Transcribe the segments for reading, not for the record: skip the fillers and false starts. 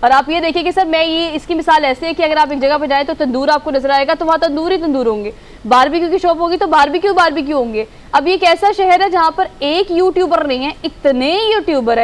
اور آپ یہ دیکھیں کہ سر میں یہ اس کی مثال ایسے ہے کہ اگر آپ ایک جگہ پہ جائیں تو تندور آپ کو نظر آئے گا تو وہاں تندور ہی تندور ہوں گے، باربیکیو کی شاپ ہوگی تو باربیکیو ہوں گے. اب یہ ایک ایسا شہر ہے جہاں پر ایک یوٹیوبر نہیں ہے، اتنے یوٹیوبر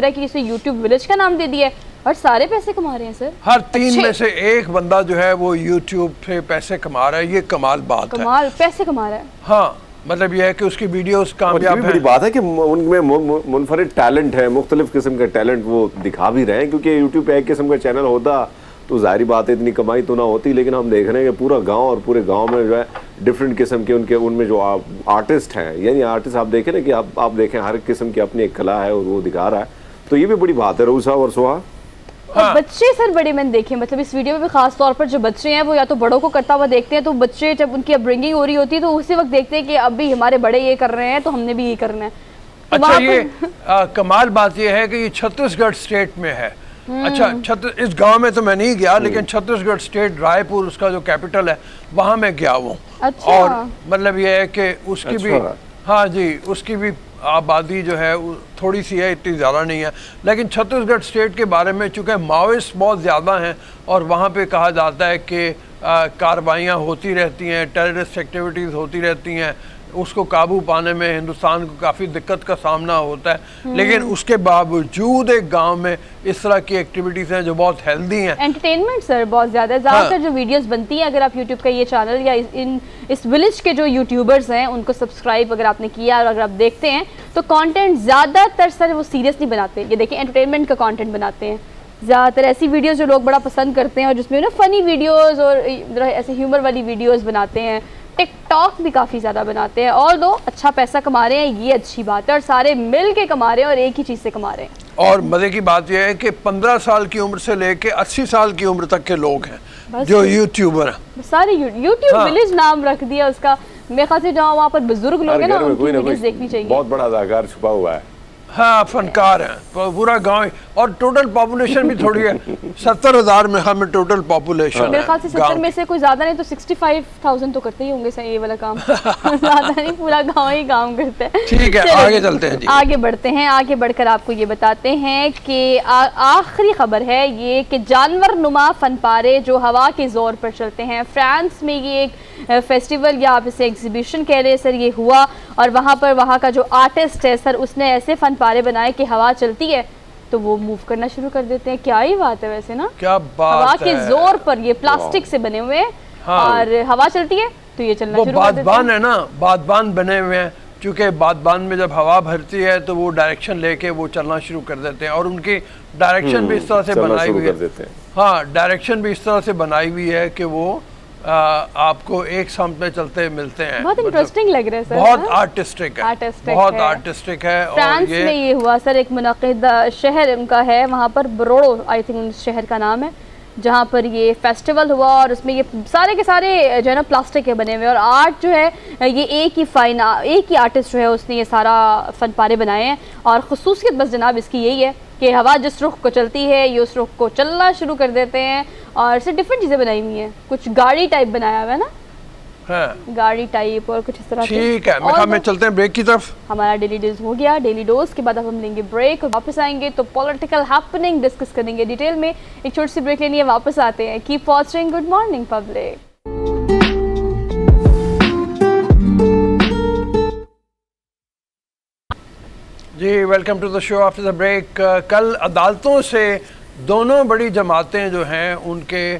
ہے کہ اسے یوٹیوب ولیج کا نام دے دیا ہے اور سارے پیسے کما رہے ہیں سر. ہر 3 میں سے ایک بندہ جو ہے وہ یوٹیوب سے پیسے کما رہا ہے. یہ کمال بات ہے، کمال پیسے کما رہا ہے. ہاں مطلب یہ ہے کہ اس کی ویڈیوز کامیاب ہیں. بڑی بات ہے کہ ان میں منفرد ٹیلنٹ ہے، مختلف قسم کا ٹیلنٹ وہ دکھا بھی رہے ہیں، کیونکہ یوٹیوب پہ ایک قسم کا چینل ہوتا تو ظاہری بات ہے اتنی کمائی تو نہ ہوتی. لیکن ہم دیکھ رہے ہیں کہ پورا گاؤں اور پورے گاؤں میں جو ہے ڈفرینٹ قسم کے ان میں جو آرٹسٹ ہیں، یعنی آرٹسٹ آپ دیکھیں نا کہ آپ دیکھیں ہر قسم کی اپنی ایک کلا ہے اور وہ دکھا رہا ہے. تو یہ بھی بڑی بات ہے روح صاحب اور سہا. اور بچے سر بڑے میں نے دیکھے، مطلب اس ویڈیو میں بھی خاص طور پر جو بچے ہیں وہ یا تو بڑوں کو کرتا ہوا دیکھتے ہیں، تو بچے جب ان کی اپبرنگنگ ہو رہی ہوتی ہے تو اسی وقت دیکھتے ہیں کہ اب بھی ہمارے بڑے یہ کر رہے ہیں تو ہم نے بھی یہ کرنا ہے. اچھا یہ کمال بات یہ ہے کہ یہ چھتیس گڑھ اسٹیٹ میں ہے. اچھا اس گاؤں میں تو میں نہیں گیا، لیکن چھتیس گڑھ اسٹیٹ رائے پور اس کا جو کیپٹل ہے وہاں میں گیا ہوں. اور مطلب یہ ہے کہ اس کی بھی ہاں جی اس کی بھی آبادی جو ہے تھوڑی سی ہے، اتنی زیادہ نہیں ہے. لیکن چھتیس گڑھ اسٹیٹ کے بارے میں چونکہ ماؤسٹ بہت زیادہ ہیں اور وہاں پہ کہا جاتا ہے کہ کارروائیاں ہوتی رہتی ہیں، ٹیررسٹ ایکٹیویٹیز ہوتی رہتی ہیں، اس کو قابو پانے میں ہندوستان کو کافی دقت کا سامنا ہوتا ہے. لیکن اس کے باوجود ایک گاؤں میں اس طرح کی ایکٹیویٹیز ہیں جو بہت ہیلدی ہیں. انٹرٹینمنٹ سر بہت زیادہ زیادہ تر جو ویڈیوز بنتی ہیں، اگر آپ یوٹیوب کا یہ چینل یا اس ولیج کے جو یوٹیوبرز ہیں ان کو سبسکرائب اگر آپ نے کیا اور اگر آپ دیکھتے ہیں تو کانٹینٹ زیادہ تر سر وہ سیریس نہیں بناتے. یہ دیکھیں انٹرٹینمنٹ کا کانٹینٹ بناتے ہیں زیادہ تر، ایسی ویڈیوز جو لوگ بڑا پسند کرتے ہیں اور جس میں نا فنی ویڈیوز اور ایسے ہیومر والی ویڈیوز بناتے ہیں. ٹک ٹاک بھی کافی زیادہ بناتے ہیں اور دو اچھا پیسہ کما رہے ہیں، یہ اچھی بات ہے، اور سارے مل کے کما رہے ہیں اور ایک ہی چیز سے کما رہے ہیں. اور مزے کی بات یہ ہے کہ 15 سال کی عمر سے لے کے 80 سال کی عمر تک کے لوگ ہیں جو یوٹیوبر ہیں. سارے یوٹیوب ولیج نام رکھ دیا اس کا. میرے خیال سے جہاں وہاں پر بزرگ لوگ ہیں نا ان کی ویڈیوز دیکھنی چاہیے. بہت بڑا اداکار چھپا ہوا ہے. ہاں فنکار ہیں پورا گاؤں. اور ٹوٹل پاپولیشن بھی تھوڑی ہے، 70,000 میں ہمیں ٹوٹل پاپولیشن ہے. میرے خیال سے 70 میں سے کوئی زیادہ نہیں تو 65,000 تو کرتے ہی ہوں گے یہ والا کام. زیادہ نہیں، پورا گاؤں ہی کام کرتے ہیں. ٹھیک ہے آگے چلتے ہیں جی. آگے بڑھتے ہیں. آگے بڑھ کر آپ کو یہ بتاتے ہیں کہ آخری خبر ہے یہ کہ جانور نما فن پارے جو ہوا کے زور پر چلتے ہیں. فرانس میں یہ ایک فیسٹیول یا آپ اسے ایگزیبیشن کہہ رہے سر یہ ہوا، اور وہاں پر وہاں کا جو آرٹسٹ ہے سر اس نے ایسے فن پارے بنائے کہ ہوا چلتی ہے تو وہ موو کرنا شروع کر دیتے ہیں. کیا ہی بات ہے ویسے نا، کیا بات ہے. ہوا کے زور پر یہ پلاسٹک سے بنے ہوئے اور ہوا چلتی ہے تو یہ چلنا شروع کر دیتے ہیں. وہ بادبان ہے نا، بادبان بنے ہوئے ہیں، چونکہ بادبان میں جب ہوا بھرتی ہے تو وہ ڈائریکشن لے کے وہ چلنا شروع کر دیتے ہیں. اور ان کی ڈائریکشن بھی اس طرح سے بنائی ہوئی ہے. ہاں ڈائریکشن بھی اس طرح سے بنائی ہوئی ہے کہ وہ آپ کو ایک سمت میں چلتے ملتے ہیں. بہت انٹرسٹنگ لگ رہا ہے سر. بہت آرٹسٹک ہے، بہت آرٹسٹک ہے. فرانس میں یہ ہوا سر، ایک منعقدہ شہر ان کا ہے وہاں پر بروڑو آئی تھنک اس شہر کا نام ہے، جہاں پر یہ فیسٹیول ہوا اور اس میں یہ سارے کے سارے جو ہے نا پلاسٹک کے بنے ہوئے. اور آرٹ جو ہے یہ ایک ہی آرٹسٹ جو ہے اس نے یہ سارا فن پارے بنائے ہیں. اور خصوصیت بس جناب اس کی یہی ہے کہ ہوا جس رخ کو چلتی ہے یہ اس رخ کو چلنا شروع کر دیتے ہیں. اور اس سے ڈفرینٹ چیزیں بنائی ہوئی ہیں، کچھ گاڑی ٹائپ بنایا ہوا ہے نا، گاڑی ٹائپ اور کچھ اس طرح. ٹھیک ہے میں چلتے ہیں بریک کی طرف. ہمارا ڈیلی ڈوز ہو گیا. ڈیلی ڈوز کے بعد اب ہم لیں گے بریک اور واپس آئیں گے تو پولیٹیکل ہیپننگ ڈسکس کریں گے ڈیٹیل میں. ایک چھوٹی سی بریک لینی ہے، واپس آتے ہیں. Keep watching. Good morning public. جی welcome to the show after the break. کل عدالتوں سے دونوں بڑی جماعتیں جو ہیں ان کے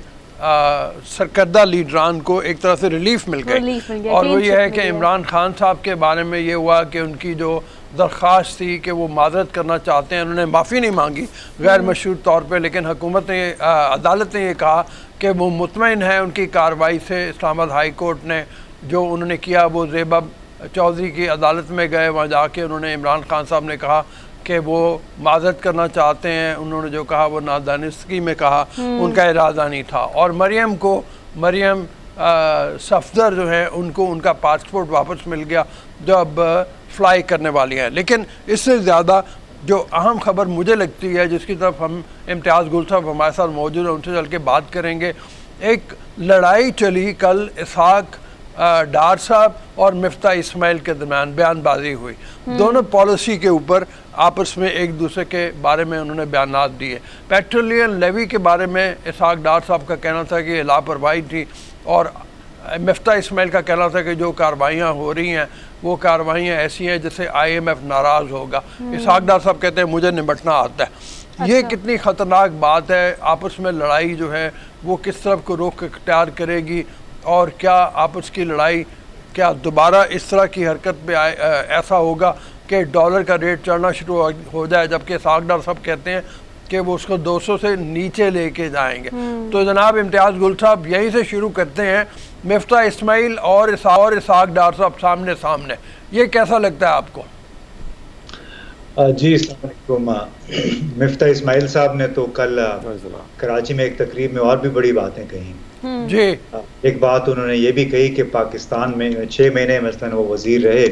سرکردہ لیڈران کو ایک طرح سے ریلیف مل گئی. اور وہ یہ ہے کہ عمران خان صاحب کے بارے میں یہ ہوا کہ ان کی جو درخواست تھی کہ وہ معذرت کرنا چاہتے ہیں، انہوں نے معافی نہیں مانگی غیر مشروط طور پہ، لیکن حکومت نے عدالت نے یہ کہا کہ وہ مطمئن ہے ان کی کارروائی سے. اسلام آباد ہائی کورٹ نے جو انہوں نے کیا وہ زیبا چودھری کی عدالت میں گئے، وہاں جا کے انہوں نے عمران خان صاحب نے کہا کہ وہ معذرت کرنا چاہتے ہیں. انہوں نے جو کہا وہ نادانستگی میں کہا، ان کا ارادہ نہیں تھا. اور مریم صفدر جو ہیں ان کو ان کا پاسپورٹ واپس مل گیا جو اب فلائی کرنے والی ہیں. لیکن اس سے زیادہ جو اہم خبر مجھے لگتی ہے جس کی طرف ہم امتیاز گل صاحب ہمارے ساتھ موجود ہیں ان سے چل کے بات کریں گے. ایک لڑائی چلی کل اسحاق ڈار صاحب اور مفتاح اسماعیل کے درمیان بیان بازی ہوئی. دونوں پالیسی کے اوپر آپس میں ایک دوسرے کے بارے میں انہوں نے بیانات دیے. پیٹرولیم لیوی کے بارے میں اسحاق ڈار صاحب کا کہنا تھا کہ یہ لاپرواہی تھی، اور مفتاح اسماعیل کا کہنا تھا کہ جو کارروائیاں ہو رہی ہیں وہ کارروائیاں ایسی ہیں جس سے IMF ناراض ہوگا. اسحاق ڈار صاحب کہتے ہیں مجھے نمٹنا آتا ہے. یہ کتنی خطرناک بات ہے؟ آپس میں لڑائی جو ہے وہ کس طرف کو رخ اختیار کرے گی، اور کیا آپس کی لڑائی کیا دوبارہ اس طرح کی حرکت پہ ایسا ہوگا کہ ڈالر کا ریٹ چڑھنا شروع ہو جائے، جبکہ اسحاق ڈار صاحب کہتے ہیں کہ وہ اس کو 200 سے نیچے لے کے جائیں گے. تو جناب امتیاز گل صاحب یہیں سے شروع کرتے ہیں. مفتاح اسماعیل اور اسحاق ڈار صاحب سامنے سامنے، یہ کیسا لگتا ہے آپ کو؟ جی السلام علیکم. مفتاح اسماعیل صاحب نے تو کل کراچی میں ایک تقریب میں اور بھی بڑی باتیں کہیں. جی ایک بات انہوں نے یہ بھی کہی کہ پاکستان میں 6 مہینے مثلاً وہ وزیر رہے،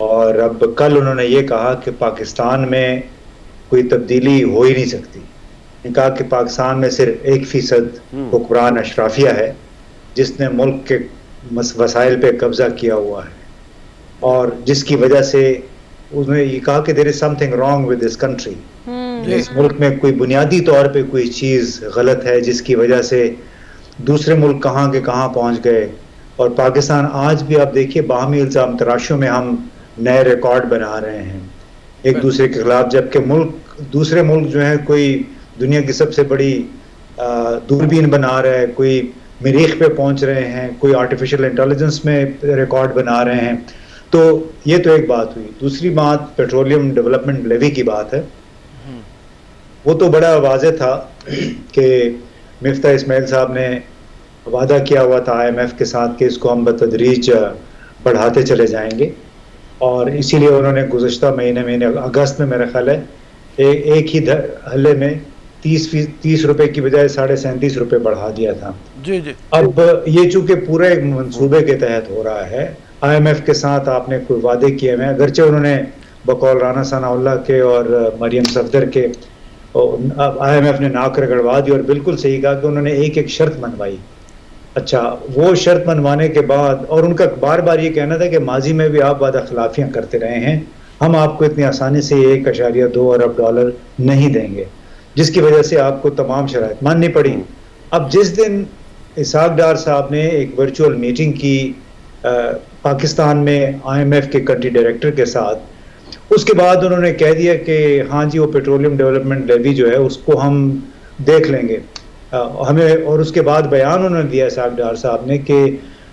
اور اب کل انہوں نے یہ کہا کہ پاکستان میں کوئی تبدیلی ہو ہی نہیں سکتی. کہا کہ پاکستان میں صرف 1% حکمران اشرافیہ ہے جس نے ملک کے وسائل پہ قبضہ کیا ہوا ہے، اور جس کی وجہ سے انہوں نے یہ کہا کہ there is something wrong with this country. اس ملک میں کوئی بنیادی طور پہ کوئی چیز غلط ہے جس کی وجہ سے دوسرے ملک کہاں کے کہاں پہنچ گئے. اور پاکستان آج بھی آپ دیکھیے باہمی الزام تراشیوں میں ہم نئے ریکارڈ بنا رہے ہیں ایک دوسرے کے خلاف، جبکہ دوسرے ملک جو ہیں کوئی دنیا کی سب سے بڑی دوربین بنا رہا ہے، کوئی مریخ پہ پہنچ رہے ہیں، کوئی آرٹیفیشل انٹیلیجنس میں ریکارڈ بنا رہے ہیں. تو یہ تو ایک بات ہوئی. دوسری بات پیٹرولیم ڈیولپمنٹ لیوی کی بات ہے. وہ تو بڑا واضح تھا کہ مفتاح اسماعیل صاحب نے وعدہ کیا ہوا تھا IMF کے ساتھ کہ اس کو ہم بتدریج بڑھاتے چلے جائیں گے، اور اسی لیے انہوں نے گزشتہ مہینے اگست میں میرا خیال ہے ایک ہی حلے میں 30 روپے کی بجائے 37.5 روپے بڑھا دیا تھا. جی جی. اب یہ چونکہ پورے ایک منصوبے کے تحت ہو رہا ہے، IMF کے ساتھ آپ نے کوئی وعدے کیے ہوئے ہیں، اگرچہ انہوں نے بقول رانا ثناء اللہ کے اور مریم صفدر کے IMF نے ناک رگڑوا دی، اور بالکل صحیح کہا کہ انہوں نے ایک شرط منوائی. اچھا وہ شرط منوانے کے بعد، اور ان کا بار بار یہ کہنا تھا کہ ماضی میں بھی آپ وعدہ خلافیاں کرتے رہے ہیں، ہم آپ کو اتنی آسانی سے 1.2 ارب ڈالر نہیں دیں گے، جس کی وجہ سے آپ کو تمام شرائط ماننی پڑی. اب جس دن اسحاق ڈار صاحب نے ایک ورچوئل میٹنگ کی پاکستان میں IMF کے کنٹری ڈائریکٹر کے ساتھ، اس کے بعد انہوں نے کہہ دیا کہ ہاں جی وہ پیٹرولیم ڈیولپمنٹ لیوی جو ہے اس کو ہم دیکھ لیں گے ہمیں. اور اس کے بعد بیان انہوں نے دیا اسحاق ڈار صاحب نے کہ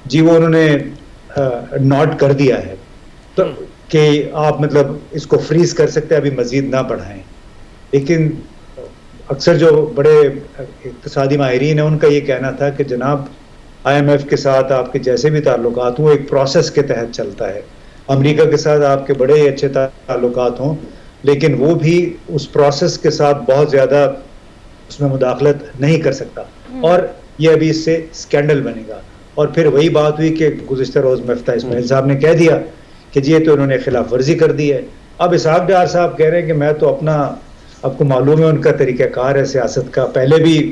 جی وہ انہوں نے نوٹ کر دیا ہے تو کہ آپ مطلب اس کو فریز کر سکتے ہیں، ابھی مزید نہ بڑھائیں. لیکن اکثر جو بڑے اقتصادی ماہرین ہیں ان کا یہ کہنا تھا کہ جناب IMF کے ساتھ آپ کے جیسے بھی تعلقات ہوں ایک پروسیس کے تحت چلتا ہے. امریکہ کے ساتھ آپ کے بڑے اچھے تعلقات ہوں، لیکن وہ بھی اس پروسیس کے ساتھ بہت زیادہ اس میں مداخلت نہیں کر سکتا، اور یہ ابھی اس سے سکینڈل بنے گا. اور پھر وہی بات ہوئی کہ گزشتہ روز مفتاح اسماعیل صاحب نے کہہ دیا کہ جی یہ تو انہوں نے خلاف ورزی کر دی ہے. اب اسحاق ڈار صاحب کہہ رہے ہیں کہ میں تو اپنا، آپ کو معلوم ہے ان کا طریقہ کار ہے سیاست کا، پہلے بھی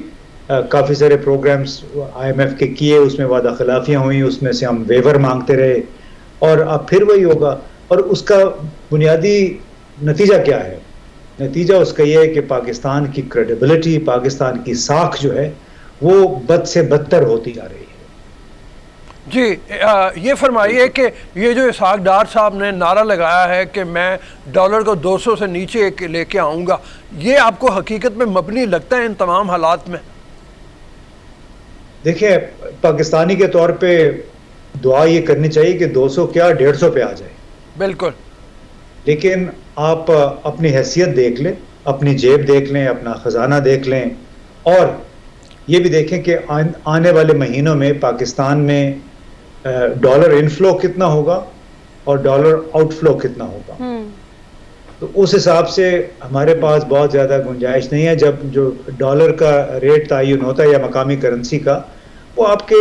کافی سارے پروگرامز IMF کے کیے، اس میں وعدہ خلافیاں ہوئیں، اس میں سے ہم ویور مانگتے رہے، اور اب پھر وہی ہوگا. اور اس کا بنیادی نتیجہ کیا ہے؟ نتیجہ اس کا یہ ہے کہ پاکستان کی کریڈیبلٹی، پاکستان کی ساکھ جو ہے وہ بد سے بدتر ہوتی جا رہی ہے. جی یہ فرمائیے کہ یہ جو اسحاق ڈار صاحب نے نعرہ لگایا ہے کہ میں ڈالر کو 200 سے نیچے لے کے آؤں گا، یہ آپ کو حقیقت میں مبنی لگتا ہے ان تمام حالات میں؟ دیکھیں پاکستانی کے طور پہ دعا یہ کرنی چاہیے کہ 200 کیا 150 پہ آ جائے. بالکل. لیکن آپ اپنی حیثیت دیکھ لیں، اپنی جیب دیکھ لیں، اپنا خزانہ دیکھ لیں، اور یہ بھی دیکھیں کہ آنے والے مہینوں میں پاکستان میں ڈالر انفلو کتنا ہوگا اور ڈالر آؤٹ فلو کتنا ہوگا. تو اس حساب سے ہمارے پاس بہت زیادہ گنجائش نہیں ہے. جب جو ڈالر کا ریٹ تعین ہوتا ہے یا مقامی کرنسی کا، وہ آپ کے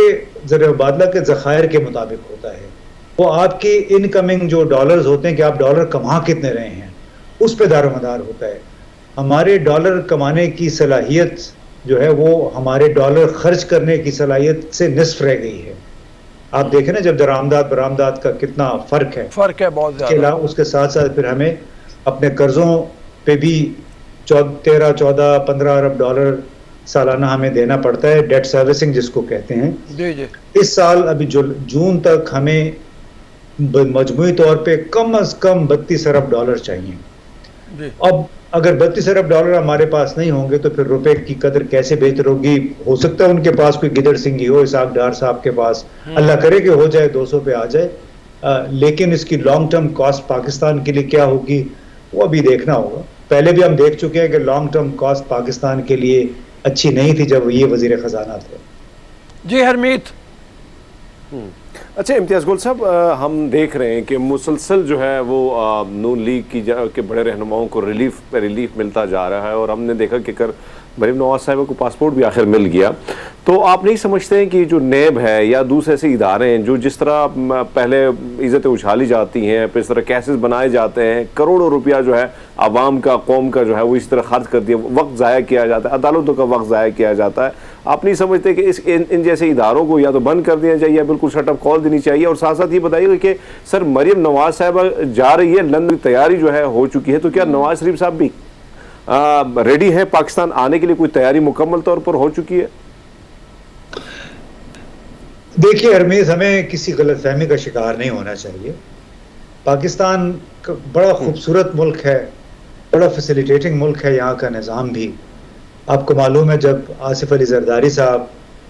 زر مبادلہ کے ذخائر کے مطابق ہوتا ہے. وہ آپ کی انکمنگ جو ڈالرز ہوتے ہیں کہ آپ ڈالر کما کتنے رہے ہیں اس پہ دار و مدار ہوتا ہے. ہمارے ڈالر کمانے کی صلاحیت جو ہے وہ ہمارے ڈالر خرچ کرنے کی صلاحیت سے نصف رہ گئی ہے. آپ دیکھیں نا جب درآمدات برآمدات کا کتنا فرق ہے بہت اس کے زیادہ. علاوہ اس کے ساتھ ساتھ پھر ہمیں اپنے قرضوں پہ بھی 13 14 15 ارب ڈالر سالانہ ہمیں دینا پڑتا ہے، ڈیٹ سروسنگ جس کو کہتے ہیں. جی جی اس سال ابھی جون تک ہمیں مجموعی طور پہ کم از کم 32 ارب ڈالر چاہیے. جی. اب اگر 32 ارب ڈالر ہمارے پاس نہیں ہوں گے تو پھر روپے کی قدر کیسے بہتر ہوگی؟ ہو سکتا ہے ان کے پاس کوئی گدڑ سنگھی ہو، اسحاق ڈار صاحب کے پاس، اللہ کرے کہ ہو جائے 200 پہ آ جائے، لیکن اس کی لانگ ٹرم کاسٹ پاکستان کے لیے کیا ہوگی وہ ابھی دیکھنا ہوگا. پہلے بھی ہم دیکھ چکے ہیں کہ لانگ ٹرم کاسٹ پاکستان کے لیے اچھی نہیں تھی جب یہ وزیر خزانہ تھے. جی حرمیت. اچھا امتیاز گل صاحب، ہم دیکھ رہے ہیں کہ مسلسل جو ہے وہ نون لیگ کے بڑے رہنماؤں کو ریلیف ملتا جا رہا ہے، اور ہم نے دیکھا کہ مریم نواز صاحبہ کو پاسپورٹ بھی آخر مل گیا. تو آپ نہیں سمجھتے ہیں کہ جو نیب ہے یا دوسرے ایسے ادارے ہیں جو جس طرح پہلے عزتیں اچھالی جاتی ہیں، پھر اس طرح کیسز بنائے جاتے ہیں، کروڑوں روپیہ جو ہے عوام کا قوم کا جو ہے وہ اس طرح خرچ کر دیا، وقت ضائع کیا جاتا ہے، عدالتوں کا وقت ضائع کیا جاتا ہے، آپ نہیں سمجھتے کہ ان جیسے اداروں کو یا تو بند کر دینا چاہیے یا بالکل شٹ اپ کھول دینی چاہیے؟ اور ساتھ ساتھ یہ بتائیے کہ سر مریم نواز صاحبہ جا رہی ہے لندن، تیاری جو ہے ہو چکی ہے، تو کیا نواز شریف صاحب بھی ریڈی ہے پاکستان آنے کے لیے؟ کوئی تیاری مکمل طور پر ہو چکی ہے؟ دیکھیے ہرمیز، ہمیں کسی غلط فہمی کا شکار نہیں ہونا چاہیے. پاکستان بڑا خوبصورت ملک ہے، بڑا فیسیلیٹیٹنگ ملک ہے، یہاں کا نظام بھی. آپ کو معلوم ہے جب آصف علی زرداری صاحب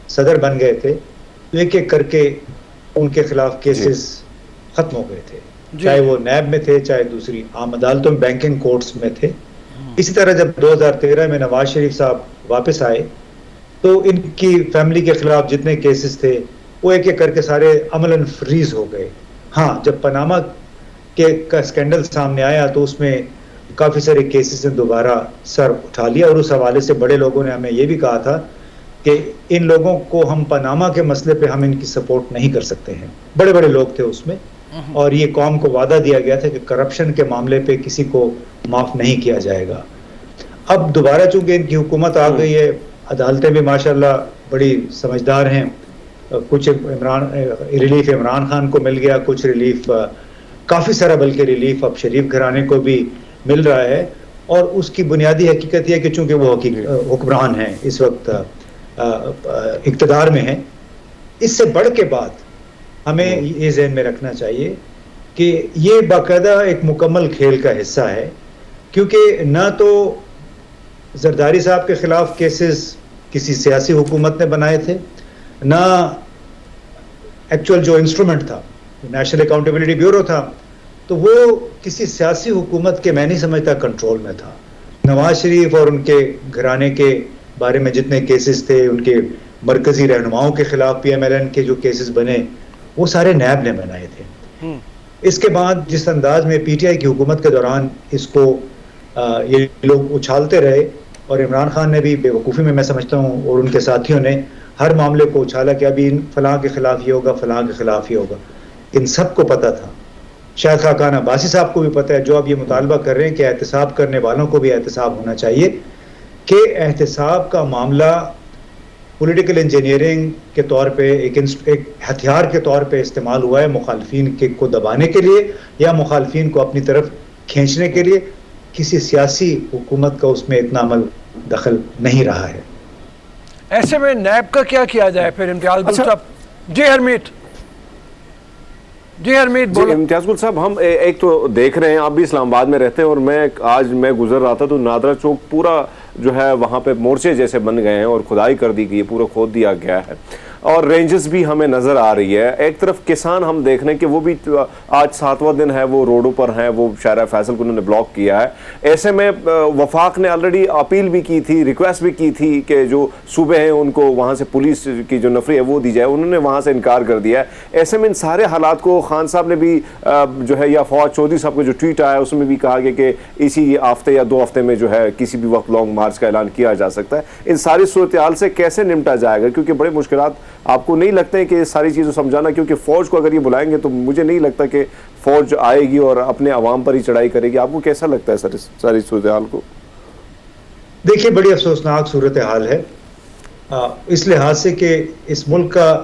صدر بن گئے تھے تو ایک ایک کر کے ان کے خلاف کیسز ختم ہو گئے تھے، چاہے وہ نیب میں تھے چاہے دوسری عام عدالتوں میں، بینکنگ کورٹس میں تھے. اسی طرح جب 2013 میں نواز شریف صاحب واپس آئے تو ان کی فیملی کے خلاف جتنے کیسز تھے وہ ایک ایک کر کے سارے عملاً فریز ہو گئے. ہاں جب پاناما کا اسکینڈل سامنے آیا تو اس میں کافی سارے کیسز نے دوبارہ سر اٹھا لیا، اور اس حوالے سے بڑے لوگوں نے ہمیں یہ بھی کہا تھا کہ ان لوگوں کو ہم پاناما کے مسئلے پہ ہم ان کی سپورٹ نہیں کر سکتے ہیں. بڑے بڑے لوگ تھے اس میں، اور یہ قوم کو وعدہ دیا گیا تھا کہ کرپشن کے معاملے پہ کسی کو معاف نہیں کیا جائے گا. اب دوبارہ چونکہ ان کی حکومت آ گئی ہے، عدالتیں بھی ماشاءاللہ بڑی سمجھدار ہیں، کچھ ریلیف عمران خان کو مل گیا، کچھ ریلیف کافی سارا بلکہ ریلیف اب شریف گھرانے کو بھی مل رہا ہے. اور اس کی بنیادی حقیقت یہ ہے کہ چونکہ وہ حکمران ہیں اس وقت اقتدار میں ہیں. اس سے بڑھ کے بات ہمیں یہ ذہن میں رکھنا چاہیے کہ یہ باقاعدہ ایک مکمل کھیل کا حصہ ہے، کیونکہ نہ تو زرداری صاحب کے خلاف کیسز کسی سیاسی حکومت نے بنائے تھے، نہ ایکچوئل جو انسٹرومنٹ تھا نیشنل اکاؤنٹیبلٹی بیورو تھا تو وہ کسی سیاسی حکومت کے میں نہیں سمجھتا کنٹرول میں تھا. نواز شریف اور ان کے گھرانے کے بارے میں جتنے کیسز تھے، ان کے مرکزی رہنماؤں کے خلاف پی ایم ایل این کے جو کیسز بنے وہ سارے نیب نے بنائے تھے. اس کے بعد جس انداز میں پی ٹی آئی کی حکومت کے دوران اس کو یہ لوگ اچھالتے رہے، اور عمران خان نے بھی بے وقوفی میں سمجھتا ہوں اور ان کے ساتھیوں نے ہر معاملے کو اچھالا کہ ابھی فلاں کے خلاف یہ ہوگا، فلاں کے خلاف یہ ہوگا. ان سب کو پتہ تھا، شاید خاقان عباسی صاحب کو بھی پتہ ہے، جو اب یہ مطالبہ کر رہے ہیں کہ احتساب کرنے والوں کو بھی احتساب ہونا چاہیے، کہ احتساب کا معاملہ پولیٹیکل انجینئرنگ کے طور پہ ایک ہتھیار کے طور پہ استعمال ہوا ہے مخالفین کو دبانے کے لیے یا مخالفین کو اپنی طرف کھینچنے کے لیے. کسی سیاسی حکومت کا اس میں اتنا عمل دخل نہیں رہا ہے. ایسے میں نیب کا کیا جائے پھر امتیاز گل صاحب؟ جی حرمیت. جی امتیاز گل صاحب، ہم ایک تو دیکھ رہے ہیں، آپ بھی اسلام آباد میں رہتے ہیں، اور آج میں گزر رہا تھا تو نادرا چوک پورا جو ہے وہاں پہ مورچے جیسے بن گئے ہیں اور کھدائی کر دی گئی، پورا کھود دیا گیا ہے، اور رینجز بھی ہمیں نظر آ رہی ہے. ایک طرف کسان ہم دیکھ رہے ہیں کہ وہ بھی آج 7واں دن ہے وہ روڈوں پر ہیں، وہ شارع فیصل کو انہوں نے بلاک کیا ہے. ایسے میں وفاق نے آلریڈی اپیل بھی کی تھی، ریکویسٹ بھی کی تھی کہ جو صوبے ہیں ان کو وہاں سے پولیس کی جو نفری ہے وہ دی جائے، انہوں نے وہاں سے انکار کر دیا ہے. ایسے میں ان سارے حالات کو خان صاحب نے بھی جو ہے، یا فواد چودھری صاحب کا جو ٹویٹ آیا اس میں بھی کہا گیا کہ اسی ہفتے یا 2 ہفتے میں جو ہے کسی بھی وقت لانگ مارچ کا اعلان کیا جا سکتا ہے. ان ساری صورتحال سے کیسے نمٹا جائے گا؟ کیونکہ بڑے مشکلات آپ کو نہیں لگتے ہیں کہ ساری چیزیں سمجھانا، کیونکہ فوج کو اگر یہ بلائیں گے تو مجھے نہیں لگتا کہ فوج آئے گی اور اپنے عوام پر ہی چڑھائی کرے گی. آپ کو کیسا لگتا ہے سر اس ساری صورتحال کو؟ دیکھیے بڑی افسوسناک صورتحال ہے، اس لحاظ سے کہ اس ملک کا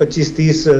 25-30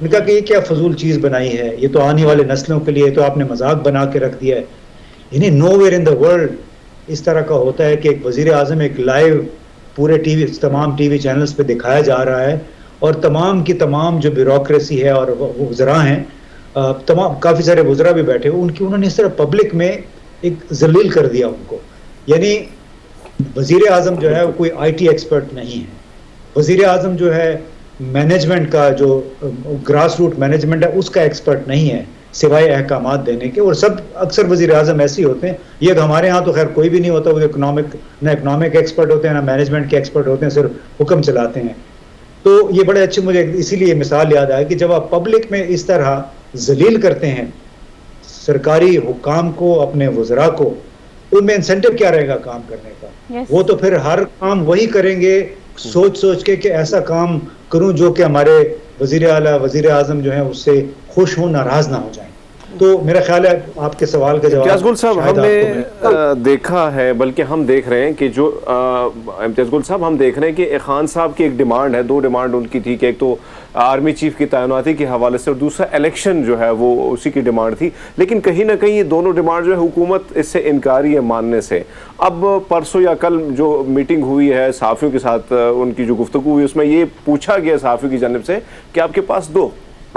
ان کا کہ یہ کیا فضول چیز بنائی ہے, یہ تو آنے والے نسلوں کے لیے تو آپ نے مذاق بنا کے رکھ دیا ہے. یعنی know where in the world اس طرح کا ہوتا ہے کہ ایک وزیر اعظم ایک لائیو پورے تمام ٹی وی چینلز پہ دکھایا جا رہا ہے, اور تمام کی تمام جو بیوروکریسی ہے اور وزراء ہیں, تمام کافی سارے وزراء بھی بیٹھے ہوئے, انہوں نے اس طرح پبلک میں ایک ذلیل کر دیا ان کو. یعنی وزیر اعظم جو ہے وہ کوئی آئی ٹی ایکسپرٹ نہیں ہے, وزیر اعظم جو ہے مینجمنٹ کا جو گراس روٹ مینجمنٹ ہے اس کا ایکسپرٹ نہیں ہے سوائے احکامات دینے کے. اور سب اکثر وزیر اعظم ایسے ہی ہوتے ہیں. یہ ہمارے ہاں تو خیر کوئی بھی نہیں ہوتا, وہ اکنامک ایکسپرٹ ہوتے ہیں نہ مینجمنٹ کے ایکسپرٹ ہوتے ہیں, صرف حکم چلاتے ہیں. تو یہ بڑے اچھے, مجھے اسی لیے مثال یاد آیا کہ جب آپ پبلک میں اس طرح ذلیل کرتے ہیں سرکاری حکام کو, اپنے وزراء کو, ان میں انسینٹو کیا رہے گا کام کرنے کا؟ وہ تو پھر ہر کام وہی کریں گے سوچ کے کہ ایسا کام کروں جو کہ ہمارے وزیر اعلیٰ وزیر اعظم جو ہیں اس سے خوش ہوں, ناراض نہ ہو جائیں. تو میرا خیال ہے آپ کے سوال کا جواب امتیاز گل صاحب ہم نے دیکھا ہے, بلکہ ہم دیکھ رہے ہیں کہ جو امتیاز گل صاحب ہم دیکھ رہے ہیں کہ خان صاحب کی ایک ڈیمانڈ ہے, 2 ڈیمانڈ ان کی تھی کہ ایک تو آرمی چیف کی تعیناتی کے حوالے سے اور دوسرا الیکشن جو ہے وہ اسی کی ڈیمانڈ تھی. لیکن کہیں نہ کہیں یہ دونوں ڈیمانڈ جو ہے حکومت اس سے انکاری ہے ماننے سے. اب پرسوں یا کل جو میٹنگ ہوئی ہے صحافیوں کے ساتھ, ان کی جو گفتگو ہوئی اس میں یہ پوچھا گیا صحافیوں کی جانب سے کہ آپ کے پاس 2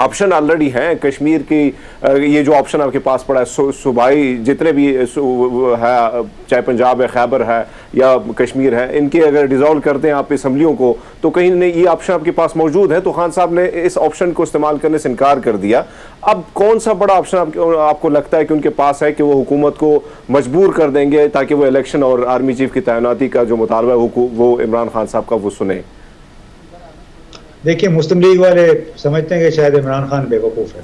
آپشن آلریڈی ہیں کشمیر کی, یہ جو آپشن آپ کے پاس پڑا ہے صوبائی جتنے بھی ہے, چاہے پنجاب ہے, خیبر ہے یا کشمیر ہے, ان کے اگر ڈیزالو کر دیں آپ اسمبلیوں کو تو کہیں نہیں یہ آپشن آپ کے پاس موجود ہے. تو خان صاحب نے اس آپشن کو استعمال کرنے سے انکار کر دیا. اب کون سا بڑا آپشن آپ کو لگتا ہے کہ ان کے پاس ہے کہ وہ حکومت کو مجبور کر دیں گے تاکہ وہ الیکشن اور آرمی چیف کی تعیناتی کا جو مطالبہ ہے وہ عمران خان صاحب کا وہ سنیں؟ دیکھیے مسلم لیگ والے سمجھتے ہیں کہ شاید عمران خان بے وقوف ہے.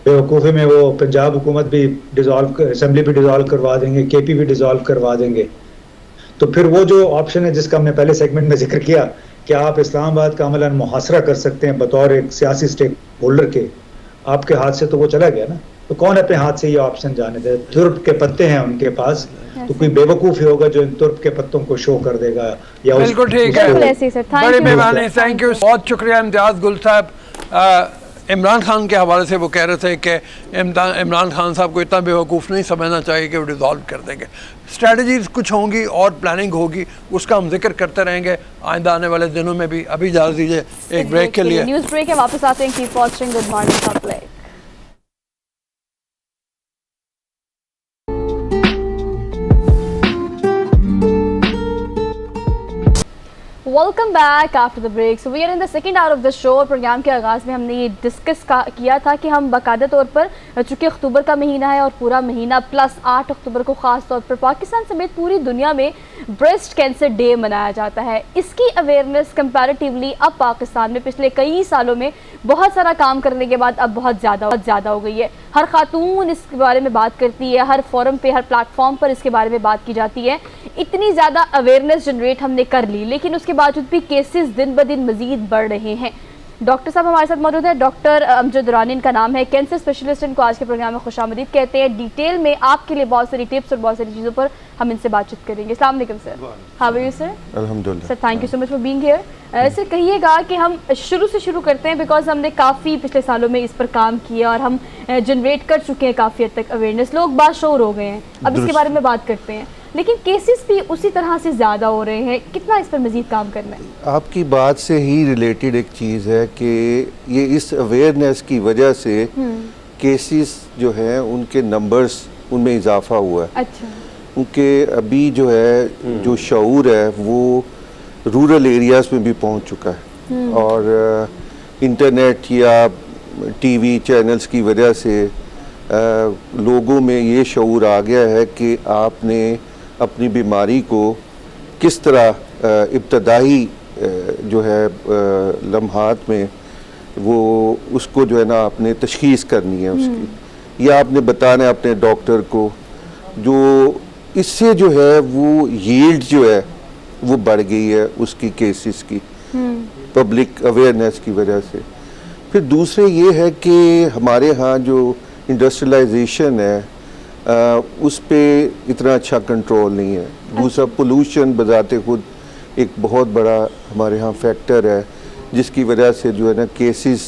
بے وقوفی میں وہ پنجاب حکومت بھی اسمبلی بھی ڈیزالو کروا دیں گے, کے پی بھی ڈیزالو کروا دیں گے. تو پھر وہ جو آپشن ہے جس کا ہم نے پہلے سیگمنٹ میں ذکر کیا کہ آپ اسلام آباد کا عملاً محاصرہ کر سکتے ہیں بطور ایک سیاسی اسٹیک ہولڈر کے, آپ کے ہاتھ سے تو وہ چلا گیا نا. تو کون اپنے ہاتھ سے یہ آپشن جانے دے؟ ترپ کے پتے ہیں ان کے پاس, تو کوئی بے وقوف ہی ہوگا جو ان ترپ کے پتوں کو شو کر دے گا. یا بالکل ٹھیک ہے, بڑی مہربانی, تھینک یو, بہت شکریہ امتیاز گل صاحب. عمران خان کے حوالے سے وہ کہہ رہے تھے کہ عمران خان صاحب کو اتنا بے وقوف نہیں سمجھنا چاہیے کہ وہ ڈیزالو کر دیں گے. اسٹریٹجیز کچھ ہوں گی اور پلاننگ ہوگی, اس کا ہم ذکر کرتے رہیں گے آئندہ آنے والے دنوں میں بھی. ابھی اجازت دیجیے ایک بریک کے لیے. نیوز بریک ہے, واپس آتے ہیں. Keep watching, good morning public. Welcome back after the break. So we are in the second hour of the show. Programme کے آغاز میں ہم نے یہ ڈسکس کیا تھا کہ ہم باقاعدہ طور پر, چونکہ اکتوبر کا مہینہ ہے اور پورا مہینہ پلس 8 اکتوبر کو خاص طور پر پاکستان سمیت پوری دنیا میں بریسٹ کینسر ڈے منایا جاتا ہے. اس کی اویئرنیس کمپیریٹیولی اب پاکستان میں پچھلے کئی سالوں میں بہت سارا کام کرنے کے بعد اب بہت زیادہ ہو گئی ہے. ہر خاتون اس کے بارے میں بات کرتی ہے, ہر فورم پہ, ہر پلیٹ فارم پر اس کے بارے میں بات کی جاتی ہے. اتنی زیادہ اویئرنیس جنریٹ ہم نے کر لی, لیکن اس کے باوجود بھی کیسز دن بدن مزید بڑھ رہے ہیں. ڈاکٹر صاحب ہمارے ساتھ موجود ہیں, ڈاکٹر امجد دورانی ان کا نام ہے, کینسر اسپیشلسٹ. ان کو آج کے پروگرام میں خوش آمدید کہتے ہیں. ڈیٹیل میں آپ کے لیے بہت ساری ٹپس اور بہت ساری چیزوں پر ہم ان سے بات چیت کریں گے. السلام علیکم sir. How are you sir? الحمدللہ sir, thank you so much for being here. Sir کہیے گا کہ ہم شروع کرتے ہیں, بیکاز ہم نے کافی پچھلے سالوں میں اس پر کام کیا اور ہم جنریٹ کر چکے ہیں کافی حد تک اویئرنیس, لوگ باشعور ہو گئے ہیں, اب اس کے بارے میں بات کرتے ہیں. لیکن کیسز بھی اسی طرح سے زیادہ ہو رہے ہیں, کتنا اس پر مزید کام کرنا ہے؟ آپ کی بات سے ہی ریلیٹڈ ایک چیز ہے کہ یہ اس اویئرنیس کی وجہ سے کیسز جو ہیں ان کے نمبرز ان میں اضافہ ہوا ہے. اچھا. کیونکہ ابھی جو ہے جو شعور ہے وہ رورل ایریاز میں بھی پہنچ چکا ہے, اور انٹرنیٹ یا ٹی وی چینلز کی وجہ سے لوگوں میں یہ شعور آ گیا ہے کہ آپ نے اپنی بیماری کو کس طرح ابتدائی جو ہے لمحات میں وہ اس کو جو ہے نا آپ نے تشخیص کرنی ہے اس کی, یا آپ نے بتانا ہے اپنے ڈاکٹر کو. جو اس سے جو ہے وہ ییلڈ جو ہے وہ بڑھ گئی ہے اس کی کیسز کی, پبلک اویئرنیس کی وجہ سے. پھر دوسرے یہ ہے کہ ہمارے ہاں جو انڈسٹریلائزیشن ہے اس پہ اتنا اچھا کنٹرول نہیں ہے. دوسرا پولوشن بذات خود ایک بہت بڑا ہمارے ہاں فیکٹر ہے جس کی وجہ سے جو ہے نا کیسز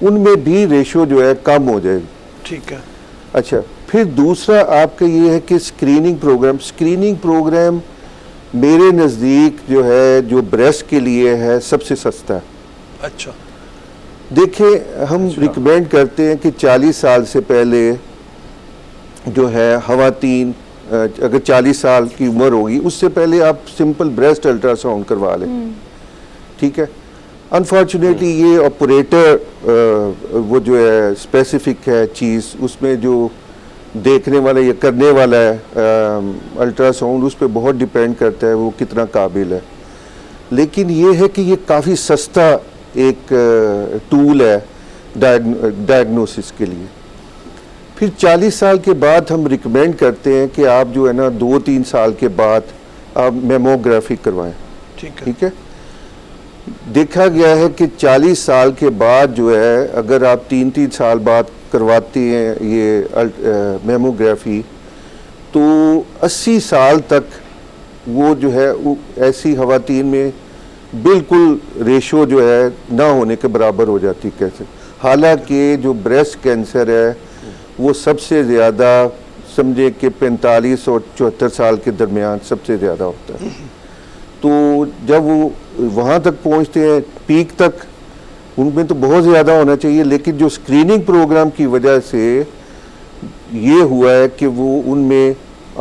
ان میں بھی ریشو جو ہے کم ہو جائے گی. ٹھیک ہے. اچھا پھر دوسرا آپ کا یہ ہے کہ اسکریننگ پروگرام میرے نزدیک جو ہے جو بریسٹ کے لیے ہے سب سے سستا ہے. اچھا دیکھیں ہم ریکمینڈ کرتے ہیں کہ 40 سال سے پہلے جو ہے خواتین اگر 40 سال کی عمر ہوگی اس سے پہلے آپ سمپل بریسٹ الٹرا ساؤنڈ کروا لیں. ٹھیک ہے. انفارچونیٹلی یہ آپریٹر وہ جو ہے اسپیسیفک ہے چیز, اس میں جو دیکھنے والا یا کرنے والا ہے الٹرا ساؤنڈ اس پہ بہت ڈیپینڈ کرتا ہے وہ کتنا قابل ہے. لیکن یہ ہے کہ یہ کافی سستا ایک ٹول ہے ڈائگنوسس کے لیے. پھر 40 سال کے بعد ہم ریکمینڈ کرتے ہیں کہ آپ جو ہے نا 2-3 سال کے بعد آپ میموگرافی کروائیں. ٹھیک ہے. دیکھا گیا ہے کہ 40 سال کے بعد جو ہے اگر آپ 3 سال بعد کرواتے ہیں یہ میموگرافی تو 80 سال تک وہ جو ہے ایسی خواتین میں بالکل ریشو جو ہے نہ ہونے کے برابر ہو جاتی. کیسے؟ حالانکہ جو بریسٹ کینسر ہے وہ سب سے زیادہ سمجھے کہ 45 اور 74 سال کے درمیان سب سے زیادہ ہوتا ہے. تو جب وہ وہاں تک پہنچتے ہیں پیک تک ان میں تو بہت زیادہ ہونا چاہیے, لیکن جو اسکریننگ پروگرام کی وجہ سے یہ ہوا ہے کہ وہ ان میں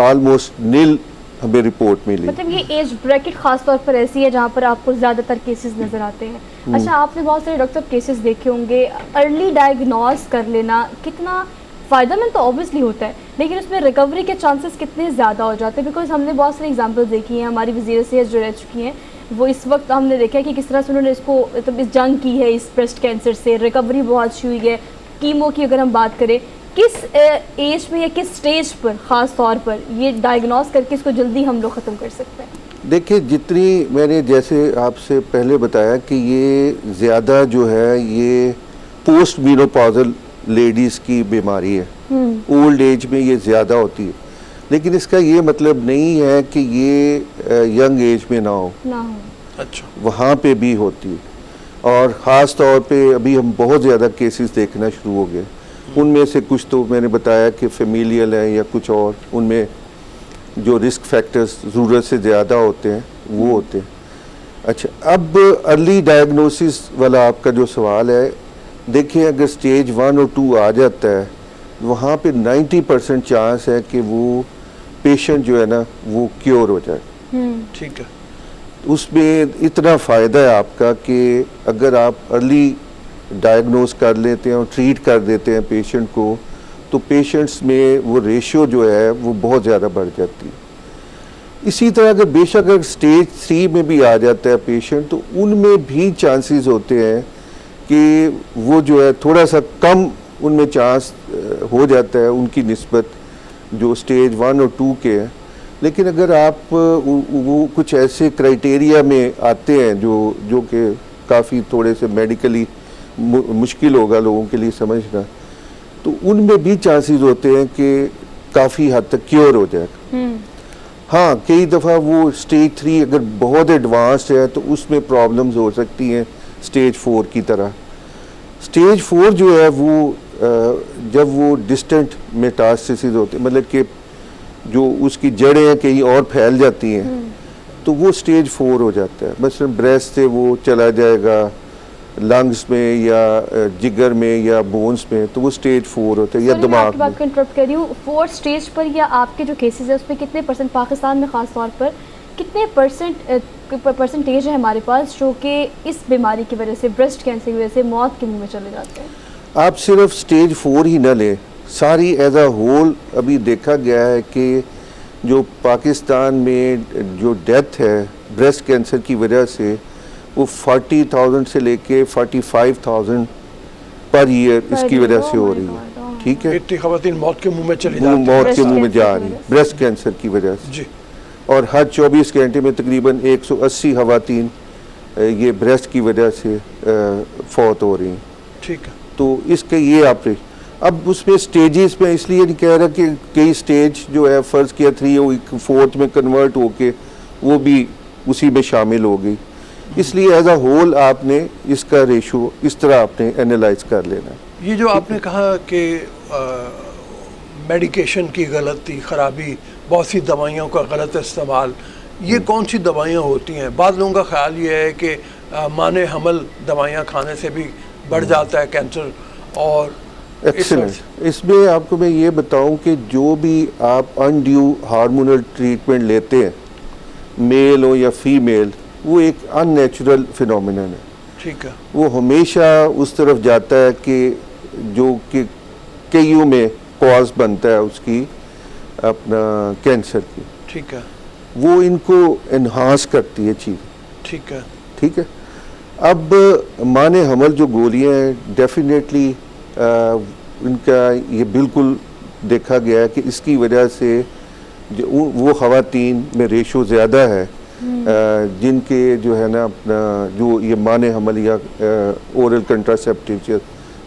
آلموسٹ نیل ہمیں رپورٹ ملی. مطلب یہ ایج بریکٹ خاص طور پر ایسی ہے جہاں پر آپ کو زیادہ تر کیسز نظر آتے ہیں. اچھا آپ نے بہت سارے ڈاکٹر کیسز دیکھے ہوں گے, ارلی ڈائگنوز کر لینا کتنا فائدہ مند تو اوبویسلی ہوتا ہے, لیکن اس میں ریکوری کے چانسز کتنے زیادہ ہو جاتے ہیں, بیکاز ہم نے بہت ساری ایگزامپل دیکھی ہیں. ہماری وزیر صحت جو رہ چکی ہیں وہ اس وقت ہم نے دیکھا کہ کس طرح سے انہوں نے اس کو مطلب اس جنگ کی ہے اس بریسٹ کینسر سے, ریکوری بہت اچھی ہوئی ہے. کیمو کی اگر ہم بات کریں کس ایج میں یا کس سٹیج پر خاص طور پر یہ ڈائگنوز کر کے اس کو جلدی ہم لوگ ختم کر سکتے ہیں؟ دیکھیں جتنی میں نے جیسے آپ سے پہلے بتایا کہ یہ زیادہ جو ہے یہ پوسٹ مینوپازل لیڈیز کی بیماری ہے, اولڈ ایج میں یہ زیادہ ہوتی ہے, لیکن اس کا یہ مطلب نہیں ہے کہ یہ ینگ ایج میں نہ ہو. اچھا وہاں پہ بھی ہوتی ہے, اور خاص طور پہ ابھی ہم بہت زیادہ کیسز دیکھنا شروع ہو گئے. ان میں سے کچھ تو میں نے بتایا کہ فیمیلیل ہیں یا کچھ اور, ان میں جو رسک فیکٹرز ضرورت سے زیادہ ہوتے ہیں وہ ہوتے ہیں. اچھا اب ارلی ڈائگنوسس والا آپ کا جو سوال ہے, دیکھیں اگر سٹیج 1 اور 2 آ جاتا ہے وہاں پہ 90% چانس ہے کہ وہ پیشنٹ جو ہے نا وہ کیور ہو جائے. ٹھیک ہے. اس میں اتنا فائدہ ہے آپ کا کہ اگر آپ ارلی ڈائگنوز کر لیتے ہیں اور ٹریٹ کر دیتے ہیں پیشنٹ کو تو پیشنٹس میں وہ ریشو جو ہے وہ بہت زیادہ بڑھ جاتی ہے. اسی طرح اگر بے شک اگر سٹیج 3 میں بھی آ جاتا ہے پیشنٹ تو ان میں بھی چانسز ہوتے ہیں کہ وہ جو ہے تھوڑا سا کم ان میں چانس ہو جاتا ہے ان کی نسبت جو سٹیج 1 اور 2 کے ہیں. لیکن اگر آپ وہ کچھ ایسے کرائٹیریا میں آتے ہیں جو کہ کافی تھوڑے سے میڈیکلی مشکل ہوگا لوگوں کے لیے سمجھنا, تو ان میں بھی چانسز ہوتے ہیں کہ کافی حد تک کیور ہو جائے گا. ہاں کئی دفعہ وہ سٹیج 3 اگر بہت ایڈوانسڈ ہے تو اس میں پرابلمز ہو سکتی ہیں سٹیج 4 کی طرح. سٹیج 4 جو ہے وہ جب وہ ڈسٹنٹ میٹاسٹسز ہوتے ہیں, مطلب کہ جو اس کی جڑیں ہیں کہیں اور پھیل جاتی ہیں, تو وہ سٹیج 4 ہو جاتا ہے. مثلا بریسٹ سے وہ چلا جائے گا لنگز میں یا جگر میں یا بونز میں, تو وہ سٹیج 4 ہوتا ہے, یا دماغ میں. بات کو انٹرپٹ کر رہی ہوں, 4 سٹیج پر یا آپ کے جو کیسز ہیں اس میں کتنے پرسنٹ پاکستان میں خاص طور پر کتنے پرسنٹیج ہے ہمارے پاس جو کہ اس بیماری کی وجہ سے بریسٹ کینسر کی وجہ سے موت کے منہ میں چلے جاتے ہیں؟ آپ صرف سٹیج 4 ہی نہ لیں, ساری ایز اے ہول ابھی دیکھا گیا ہے کہ جو پاکستان میں جو ڈیتھ ہے بریسٹ کینسر کی وجہ سے وہ 40,000 سے لے کے 45,000 پر ایئر اس کی وجہ سے ہو رہی ہے. ٹھیک ہے, اتنی خواتین موت کے منہ میں چلی جاتی ہیں موت کے منہ میں جا رہی ہے بریسٹ کینسر کی وجہ سے. جی. اور ہر 24 گھنٹے میں تقریباً 180 خواتین یہ بریسٹ کی وجہ سے فوت ہو رہی ہیں. ٹھیک ہے. تو اس کے یہ آپریشن اب اس میں سٹیجز میں اس لیے نہیں کہہ رہا کہ کئی سٹیج جو ہے فرض کیا 3 4 میں کنورٹ ہو کے وہ بھی اسی میں شامل ہو گئی, اس لیے ایز اے ہول آپ نے اس کا ریشو اس طرح آپ نے اینالائز کر لینا ہے۔ یہ جو آپ نے کہا کہ میڈیکیشن کی غلطی خرابی، بہت سی دوائیوں کا غلط استعمال، یہ کون سی دوائیاں ہوتی ہیں؟ بعض لوگوں کا خیال یہ ہے کہ مانے حمل دوائیاں کھانے سے بھی بڑھ جاتا ہے کینسر، اور ایکسلنٹ۔ اس میں آپ کو میں یہ بتاؤں کہ جو بھی آپ انڈیو ہارمونل ٹریٹمنٹ لیتے ہیں، میل ہو یا فیمیل، وہ ایک ان نیچرل فینومینن ہے۔ ٹھیک ہے، وہ ہمیشہ اس طرف جاتا ہے کہ جو کہ کئیوں میں کاز بنتا ہے اس کی اپنا کینسر کی، ٹھیک ہے، وہ ان کو انہانس کرتی ہے چیز، ٹھیک ہے، ٹھیک ہے۔ اب مانے حمل جو گولیاں ہیں ڈیفینیٹلی ان کا یہ بالکل دیکھا گیا ہے کہ اس کی وجہ سے وہ خواتین میں ریشو زیادہ ہے جن کے جو ہے نا اپنا جو یہ مانے حمل یا اورل کنٹراسیپٹیوز یا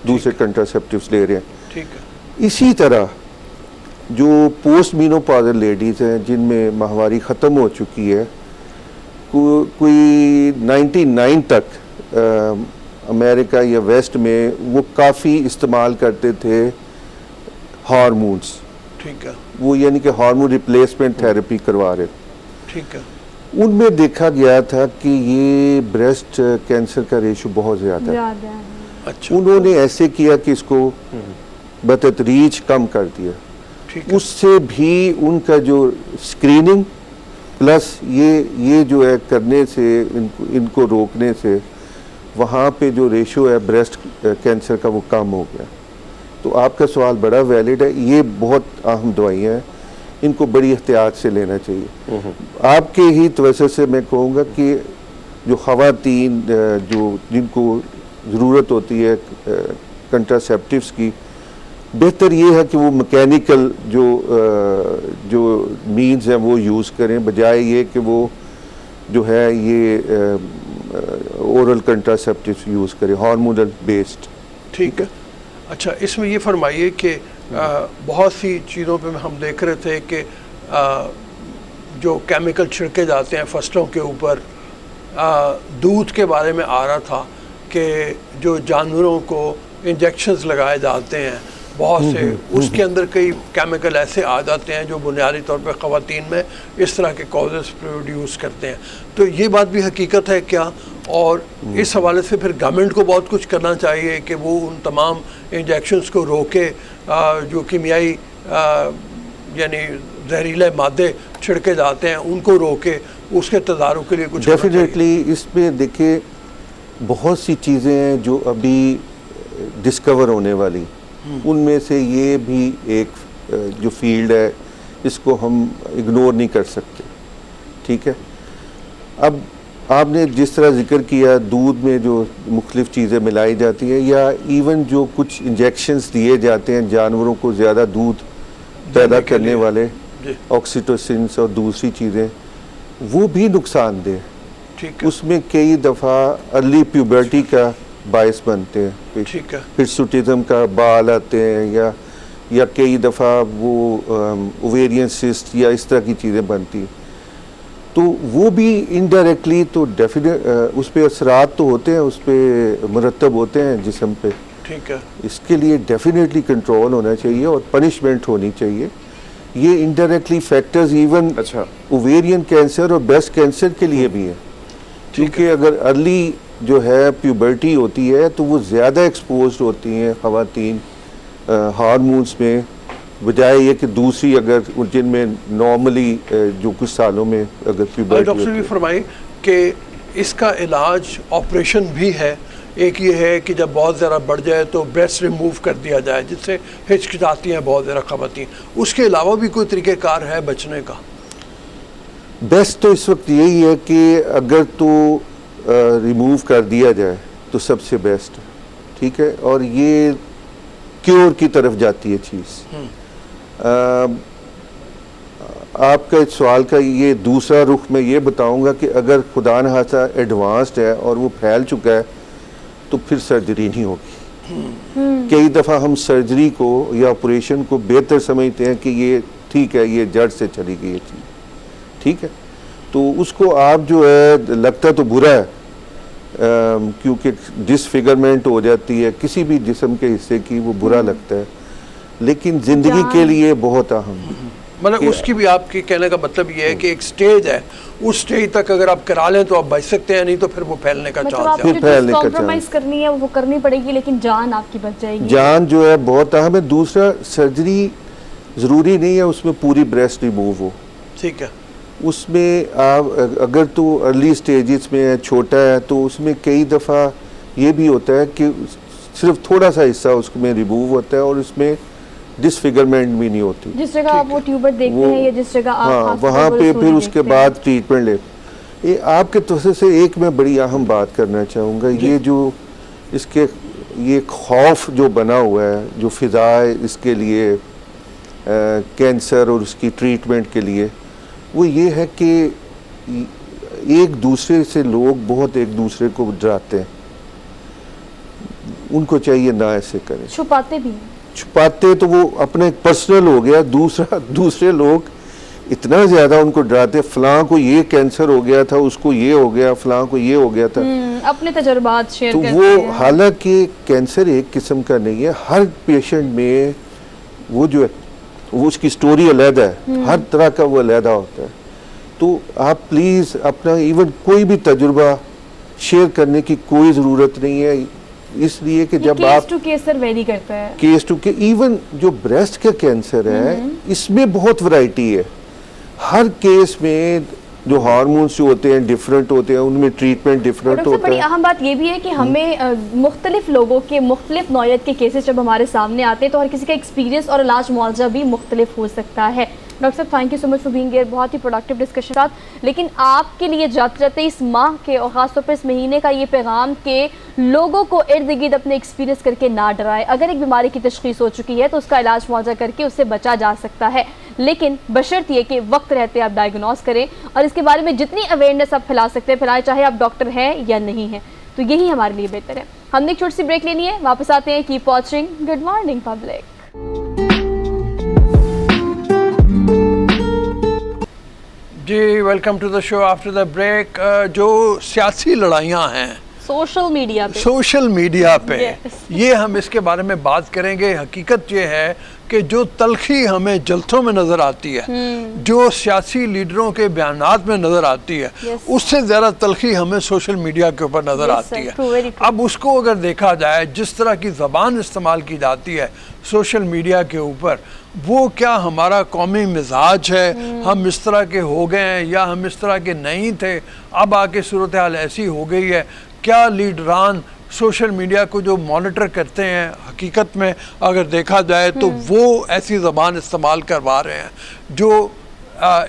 دوسرے کنٹراسیپٹیوز لے رہے ہیں۔ ٹھیک ہے، اسی طرح جو پوسٹ مینوپازل لیڈیز ہیں جن میں ماہواری ختم ہو چکی ہے، کوئی 99 تک امریکہ یا ویسٹ میں وہ کافی استعمال کرتے تھے ہارمونز، ٹھیک ہے، وہ یعنی کہ ہارمون ریپلیسمنٹ تھراپی کروا رہے، ٹھیک ہے، ان میں دیکھا گیا تھا کہ یہ بریسٹ کینسر کا ریشو بہت زیادہ ہے۔ اچھا، انہوں نے ایسے کیا کہ اس کو بتدریج کم کر دیا، ٹھیک ہے، اس سے بھی ان کا جو اسکریننگ پلس یہ جو ہے کرنے سے ان کو روکنے سے وہاں پہ جو ریشو ہے بریسٹ کینسر کا وہ کم ہو گیا۔ تو آپ کا سوال بڑا ویلڈ ہے، یہ بہت اہم دوائیاں ہیں، ان کو بڑی احتیاط سے لینا چاہیے۔ آپ کے ہی توجہ سے میں کہوں گا کہ جو خواتین جن کو ضرورت ہوتی ہے کنٹراسیپٹیوز کی، بہتر یہ ہے کہ وہ میکینیکل جو مینز ہیں وہ یوز کریں، بجائے یہ کہ وہ جو ہے یہ اورل کنٹراسیپٹیوز یوز کریں ہارمونل بیسڈ۔ ٹھیک ہے۔ اچھا، اس میں یہ فرمائیے کہ بہت سی چیزوں پہ ہم دیکھ رہے تھے کہ جو کیمیکل چھڑکے جاتے ہیں فصلوں کے اوپر، دودھ کے بارے میں آ رہا تھا کہ جو جانوروں کو انجیکشنز لگائے جاتے ہیں بہت سے، اس کے اندر کئی کیمیکل ایسے آ جاتے ہیں جو بنیادی طور پہ خواتین میں اس طرح کے کازز پروڈیوس کرتے ہیں۔ تو یہ بات بھی حقیقت ہے کیا؟ اور اس حوالے سے پھر گورنمنٹ کو بہت کچھ کرنا چاہیے کہ وہ ان تمام انجیکشنز کو روکے جو کیمیائی یعنی زہریلے مادے چھڑکے جاتے ہیں ان کو روکے، اس کے تدارک کے لیے کچھ کرنا چاہیے۔ ڈیفینیٹلی اس میں دیکھیں بہت سی چیزیں ہیں جو ابھی ڈسکور ہونے والی، ان میں سے یہ بھی ایک جو فیلڈ ہے اس کو ہم اگنور نہیں کر سکتے، ٹھیک ہے۔ اب آپ نے جس طرح ذکر کیا دودھ میں جو مختلف چیزیں ملائی جاتی ہیں، یا ایون جو کچھ انجیکشنز دیے جاتے ہیں جانوروں کو زیادہ دودھ پیدا کرنے والے، آکسیٹوسنس اور دوسری چیزیں، وہ بھی نقصان دہ، ٹھیک ہے، اس میں کئی دفعہ ارلی پیوبرٹی کا باعث بنتے ہیں، ٹھیک ہے، پھر سوٹیزم کا بال آتے ہیں، یا کئی دفعہ وہ اوویرین سسٹ یا اس طرح کی چیزیں بنتی ہیں، تو وہ بھی انڈائریکٹلی تو اس پہ اثرات تو ہوتے ہیں، اس پہ مرتب ہوتے ہیں جسم پہ۔ ٹھیک ہے، اس کے لیے ڈیفینیٹلی کنٹرول ہونا چاہیے اور پنشمنٹ ہونی چاہیے۔ یہ انڈائریکٹلی فیکٹرز ایون اچھا اوویرین کینسر اور بریسٹ کینسر کے لیے بھی ہیں، کیونکہ اگر ارلی جو ہے پیوبرٹی ہوتی ہے تو وہ زیادہ ایکسپوزڈ ہوتی ہیں خواتین ہارمونز میں، بجائے یہ کہ دوسری اگر جن میں نارملی جو کچھ سالوں میں اگر پیوبرٹی ڈاکٹر بھی فرمائے کہ اس کا علاج آپریشن بھی ہے، ایک یہ ہے کہ جب بہت زیادہ بڑھ جائے تو بریسٹ ریموو کر دیا جائے، جس سے ہچکچاتی ہیں بہت زیادہ خواتین، اس کے علاوہ بھی کوئی طریقہ کار ہے بچنے کا؟ بیسٹ تو اس وقت یہی ہے کہ اگر تو ریموو کر دیا جائے تو سب سے بیسٹ، ٹھیک ہے، اور یہ کیور کی طرف جاتی ہے چیز۔ آپ کا سوال کا یہ دوسرا رخ میں یہ بتاؤں گا کہ اگر خدا نخواستہ ایڈوانسڈ ہے اور وہ پھیل چکا ہے تو پھر سرجری نہیں ہوگی۔ کئی دفعہ ہم سرجری کو یا آپریشن کو بہتر سمجھتے ہیں کہ یہ ٹھیک ہے، یہ جڑ سے چلی گئی یہ چیز، ٹھیک ہے، تو اس کو آپ جو ہے لگتا تو برا ہے کیونکہ ڈسفگرمنٹ ہو جاتی ہے کسی بھی جسم کے حصے کی, وہ برا لگتا ہے, لیکن زندگی کے لیے بہت اہم ہے. مطلب اس کی بھی آپ کے کہنے کا مطلب یہ ہے کہ ایک سٹیج ہے, اس سٹیج تک اگر آپ کرا لیں تو آپ بچ سکتے ہیں, نہیں تو پھر وہ پھیلنے کا چانس ہے. مطلب کمپرومائز کرنی ہے وہ کرنی پڑے گی, لیکن جان آپ کی بچ جائے گی. جان جو ہے بہت اہم ہے. دوسرا, سرجری ضروری نہیں ہے اس میں پوری بریسٹ ریموو ہو. ٹھیک ہے, اس میں آپ اگر تو ارلی سٹیجز میں ہے, چھوٹا ہے, تو اس میں کئی دفعہ یہ بھی ہوتا ہے کہ صرف تھوڑا سا حصہ اس میں ریموو ہوتا ہے اور اس میں ڈسفگرمنٹ بھی نہیں ہوتی. جس جگہ آپ وہ ٹیوبر دیکھتے ہیں یا جس جگہ آپ وہاں پہ پھر اس کے بعد ٹریٹمنٹ لے. یہ آپ کے توسط سے ایک میں بڑی اہم بات کرنا چاہوں گا, یہ جو اس کے یہ خوف جو بنا ہوا ہے, جو فضا ہے اس کے لیے کینسر اور اس کی ٹریٹمنٹ کے لیے, وہ یہ ہے کہ ایک دوسرے سے لوگ بہت ایک دوسرے کو ڈراتے ہیں. ان کو چاہیے نہ ایسے کریں. چھپاتے بھی, چھپاتے تو وہ اپنے پرسنل ہو گیا. دوسرے لوگ اتنا زیادہ ان کو ڈراتے, فلاں کو یہ کینسر ہو گیا تھا, اس کو یہ ہو گیا, فلاں کو یہ ہو گیا تھا, اپنے تجربات شیئر کرتے ہیں. تو وہ حالانکہ کینسر ایک قسم کا نہیں ہے. ہر پیشنٹ میں وہ جو ہے وہ اس کی سٹوری علیحدہ ہے, ہر طرح کا وہ علیحدہ ہوتا ہے. تو آپ پلیز اپنا ایون کوئی بھی تجربہ شیئر کرنے کی کوئی ضرورت نہیں ہے, اس لیے کہ جب آپ case to case sir vary کرتا ہے. کیس ٹو کیس, ایون جو بریسٹ کا کینسر ہے اس میں بہت ورائٹی ہے. ہر کیس میں جو ہارمونس جو ہوتے ہیں ڈیفرنٹ ہوتے ہیں, ان میں ٹریٹمنٹ ڈیفرنٹ ہوتا ہے. بڑی اہم بات یہ بھی ہے کہ ہمیں مختلف لوگوں کے مختلف نوعیت کے کیسز جب ہمارے سامنے آتے ہیں تو ہر کسی کا ایکسپیرینس اور علاج معالجہ بھی مختلف ہو سکتا ہے. ڈاکٹر صاحب thank you so much for being hair, بہت ہی پروڈکٹیو ڈسکشن ساتھ. لیکن آپ کے لیے جاتے جاتے اس ماہ کے اور خاص طور پر اس مہینے کا یہ پیغام کہ لوگوں کو ارد گرد اپنے ایکسپیرینس کر کے نہ ڈرائے. اگر ایک بیماری کی تشخیص ہو چکی ہے تو اس کا علاج معالجہ کر کے اس سے بچا جا سکتا ہے, لیکن بشرط یہ کہ وقت رہتے آپ ڈائیگنوز کریں اور اس کے بارے میں جتنی اویئرنیس آپ پھیلا سکتے ہیں پھیلائیں, چاہے آپ ڈاکٹر ہیں یا نہیں ہیں, تو یہی ہمارے لیے بہتر ہے. ہم نے ایک چھوٹی سی بریک لینی ہے, واپس آتے ہیں. Keep watching good morning public. جی welcome to the show after the break. جو سیاسی لڑائیاں ہیں سوشل میڈیا پہ, یہ ہم اس کے بارے میں بات کریں گے. حقیقت یہ ہے کہ جو تلخی ہمیں جلسوں میں نظر آتی ہے, جو سیاسی لیڈروں کے بیانات میں نظر آتی ہے, اس سے زیادہ تلخی ہمیں سوشل میڈیا کے اوپر نظر آتی ہے. اب اس کو اگر دیکھا جائے, جس طرح کی زبان استعمال کی جاتی ہے سوشل میڈیا کے اوپر, وہ کیا ہمارا قومی مزاج ہے؟ ہم اس طرح کے ہو گئے ہیں یا ہم اس طرح کے نہیں تھے, اب آ کے صورتحال ایسی ہو گئی ہے؟ کیا لیڈران سوشل میڈیا کو جو مانیٹر کرتے ہیں, حقیقت میں اگر دیکھا جائے تو وہ ایسی زبان استعمال کروا رہے ہیں جو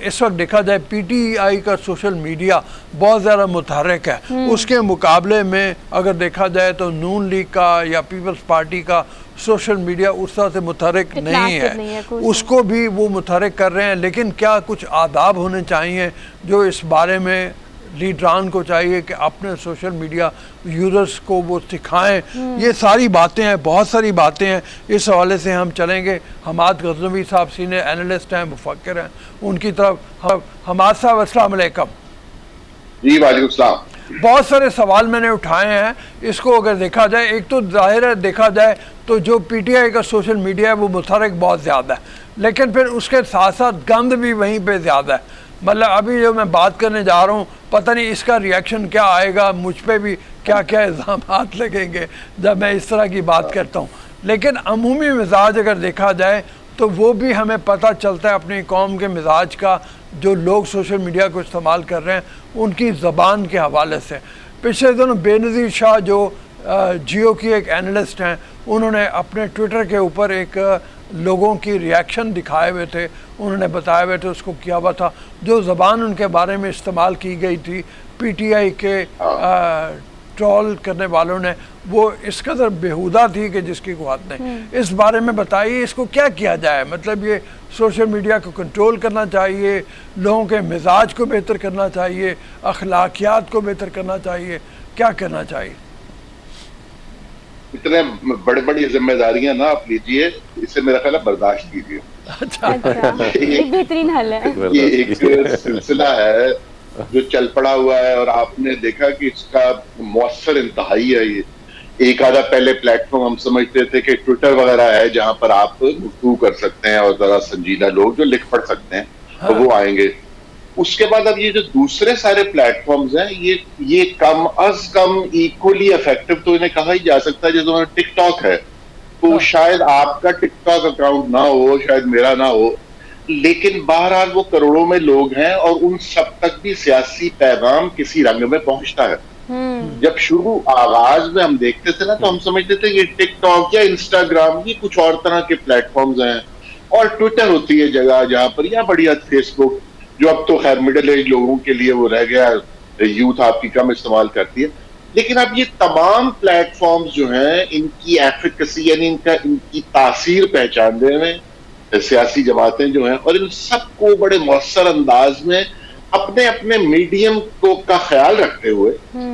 اس وقت دیکھا جائے پی ٹی آئی کا سوشل میڈیا بہت زیادہ متحرک ہے. اس کے مقابلے میں اگر دیکھا جائے تو نون لیگ کا یا پیپلز پارٹی کا سوشل میڈیا اس طرح سے متحرک نہیں ہے. اس کو بھی وہ متحرک کر رہے ہیں, لیکن کیا کچھ آداب ہونے چاہیے جو اس بارے میں لیڈران کو چاہیے کہ اپنے سوشل میڈیا یوزرز کو وہ سکھائیں. یہ ساری باتیں ہیں, بہت ساری باتیں ہیں. اس حوالے سے ہم چلیں گے. حماد غزنوی صاحب سینئر اینالسٹ ہیں, مفکر ہیں, ان کی طرف. حماد صاحب السلام علیکم. جی وعلیکم السلام. بہت سارے سوال میں نے اٹھائے ہیں. اس کو اگر دیکھا جائے, ایک تو ظاہر ہے دیکھا جائے تو جو پی ٹی آئی کا سوشل میڈیا ہے وہ متحرک بہت زیادہ ہے, لیکن پھر اس کے ساتھ ساتھ گند بھی وہیں پہ زیادہ ہے. مطلب ابھی جو میں بات کرنے جا رہا ہوں, پتہ نہیں اس کا ریئیکشن کیا آئے گا, مجھ پہ بھی کیا کیا الزامات لگیں گے جب میں اس طرح کی بات کرتا ہوں. لیکن عمومی مزاج اگر دیکھا جائے تو وہ بھی ہمیں پتہ چلتا ہے اپنی قوم کے مزاج کا, جو لوگ سوشل میڈیا کو استعمال کر رہے ہیں ان کی زبان کے حوالے سے. پچھلے دنوں بے نظیر شاہ جو جیو کی ایک اینالسٹ ہیں, انہوں نے اپنے ٹویٹر کے اوپر ایک لوگوں کی ریاکشن دکھائے ہوئے تھے, انہوں نے بتایا ہوئے تھے اس کو کیا ہوا تھا. جو زبان ان کے بارے میں استعمال کی گئی تھی پی ٹی آئی کے ٹرول کرنے والوں نے, وہ اس قدر بیہودہ تھی کہ جس کی کوئی حد نہیں. اس بارے میں بتائیے اس کو کیا کیا جائے؟ مطلب یہ سوشل میڈیا کو کنٹرول کرنا چاہیے, لوگوں کے مزاج کو بہتر کرنا چاہیے, اخلاقیات کو بہتر کرنا چاہیے, کیا کرنا چاہیے؟ اتنے بڑے بڑی ذمہ داریاں نہ آپ لیجئے, اس سے میرا خیال ہے برداشت کیجیے. ایک بہترین حل ہے. یہ ایک سلسلہ ہے جو چل پڑا ہوا ہے اور آپ نے دیکھا کہ اس کا مؤثر انتہائی ہے. یہ ایک آدھا پہلے پلیٹ فارم ہم سمجھتے تھے کہ ٹویٹر وغیرہ ہے جہاں پر آپ گفتگو کر سکتے ہیں اور ذرا سنجیدہ لوگ جو لکھ پڑھ سکتے ہیں تو وہ آئیں گے. اس کے بعد اب یہ جو دوسرے سارے پلیٹ فارمز ہیں یہ کم از کم ایکولی افیکٹو تو انہیں کہا ہی جا سکتا ہے. جیسے ٹک ٹاک ہے تو شاید آپ کا ٹک ٹاک اکاؤنٹ نہ ہو, شاید میرا نہ ہو, لیکن بہرحال وہ کروڑوں میں لوگ ہیں اور ان سب تک بھی سیاسی پیغام کسی رنگ میں پہنچتا ہے. جب شروع آغاز میں ہم دیکھتے تھے نا تو ہم سمجھتے تھے یہ ٹک ٹاک یا انسٹاگرام یہ کچھ اور طرح کے پلیٹ فارمز ہیں, اور ٹویٹر ہوتی ہے جگہ جہاں پر, یا بڑی حد فیس بک جو اب تو خیر مڈل ایج لوگوں کے لیے وہ رہ گیا, یوتھ آپ کی کم استعمال کرتی ہے. لیکن اب یہ تمام پلیٹ فارمز جو ہیں ان کی ایفیکسی یعنی ان کی تاثیر پہچاننے میں سیاسی جماعتیں جو ہیں اور ان سب کو بڑے مؤثر انداز میں اپنے اپنے میڈیم کا خیال رکھتے ہوئے,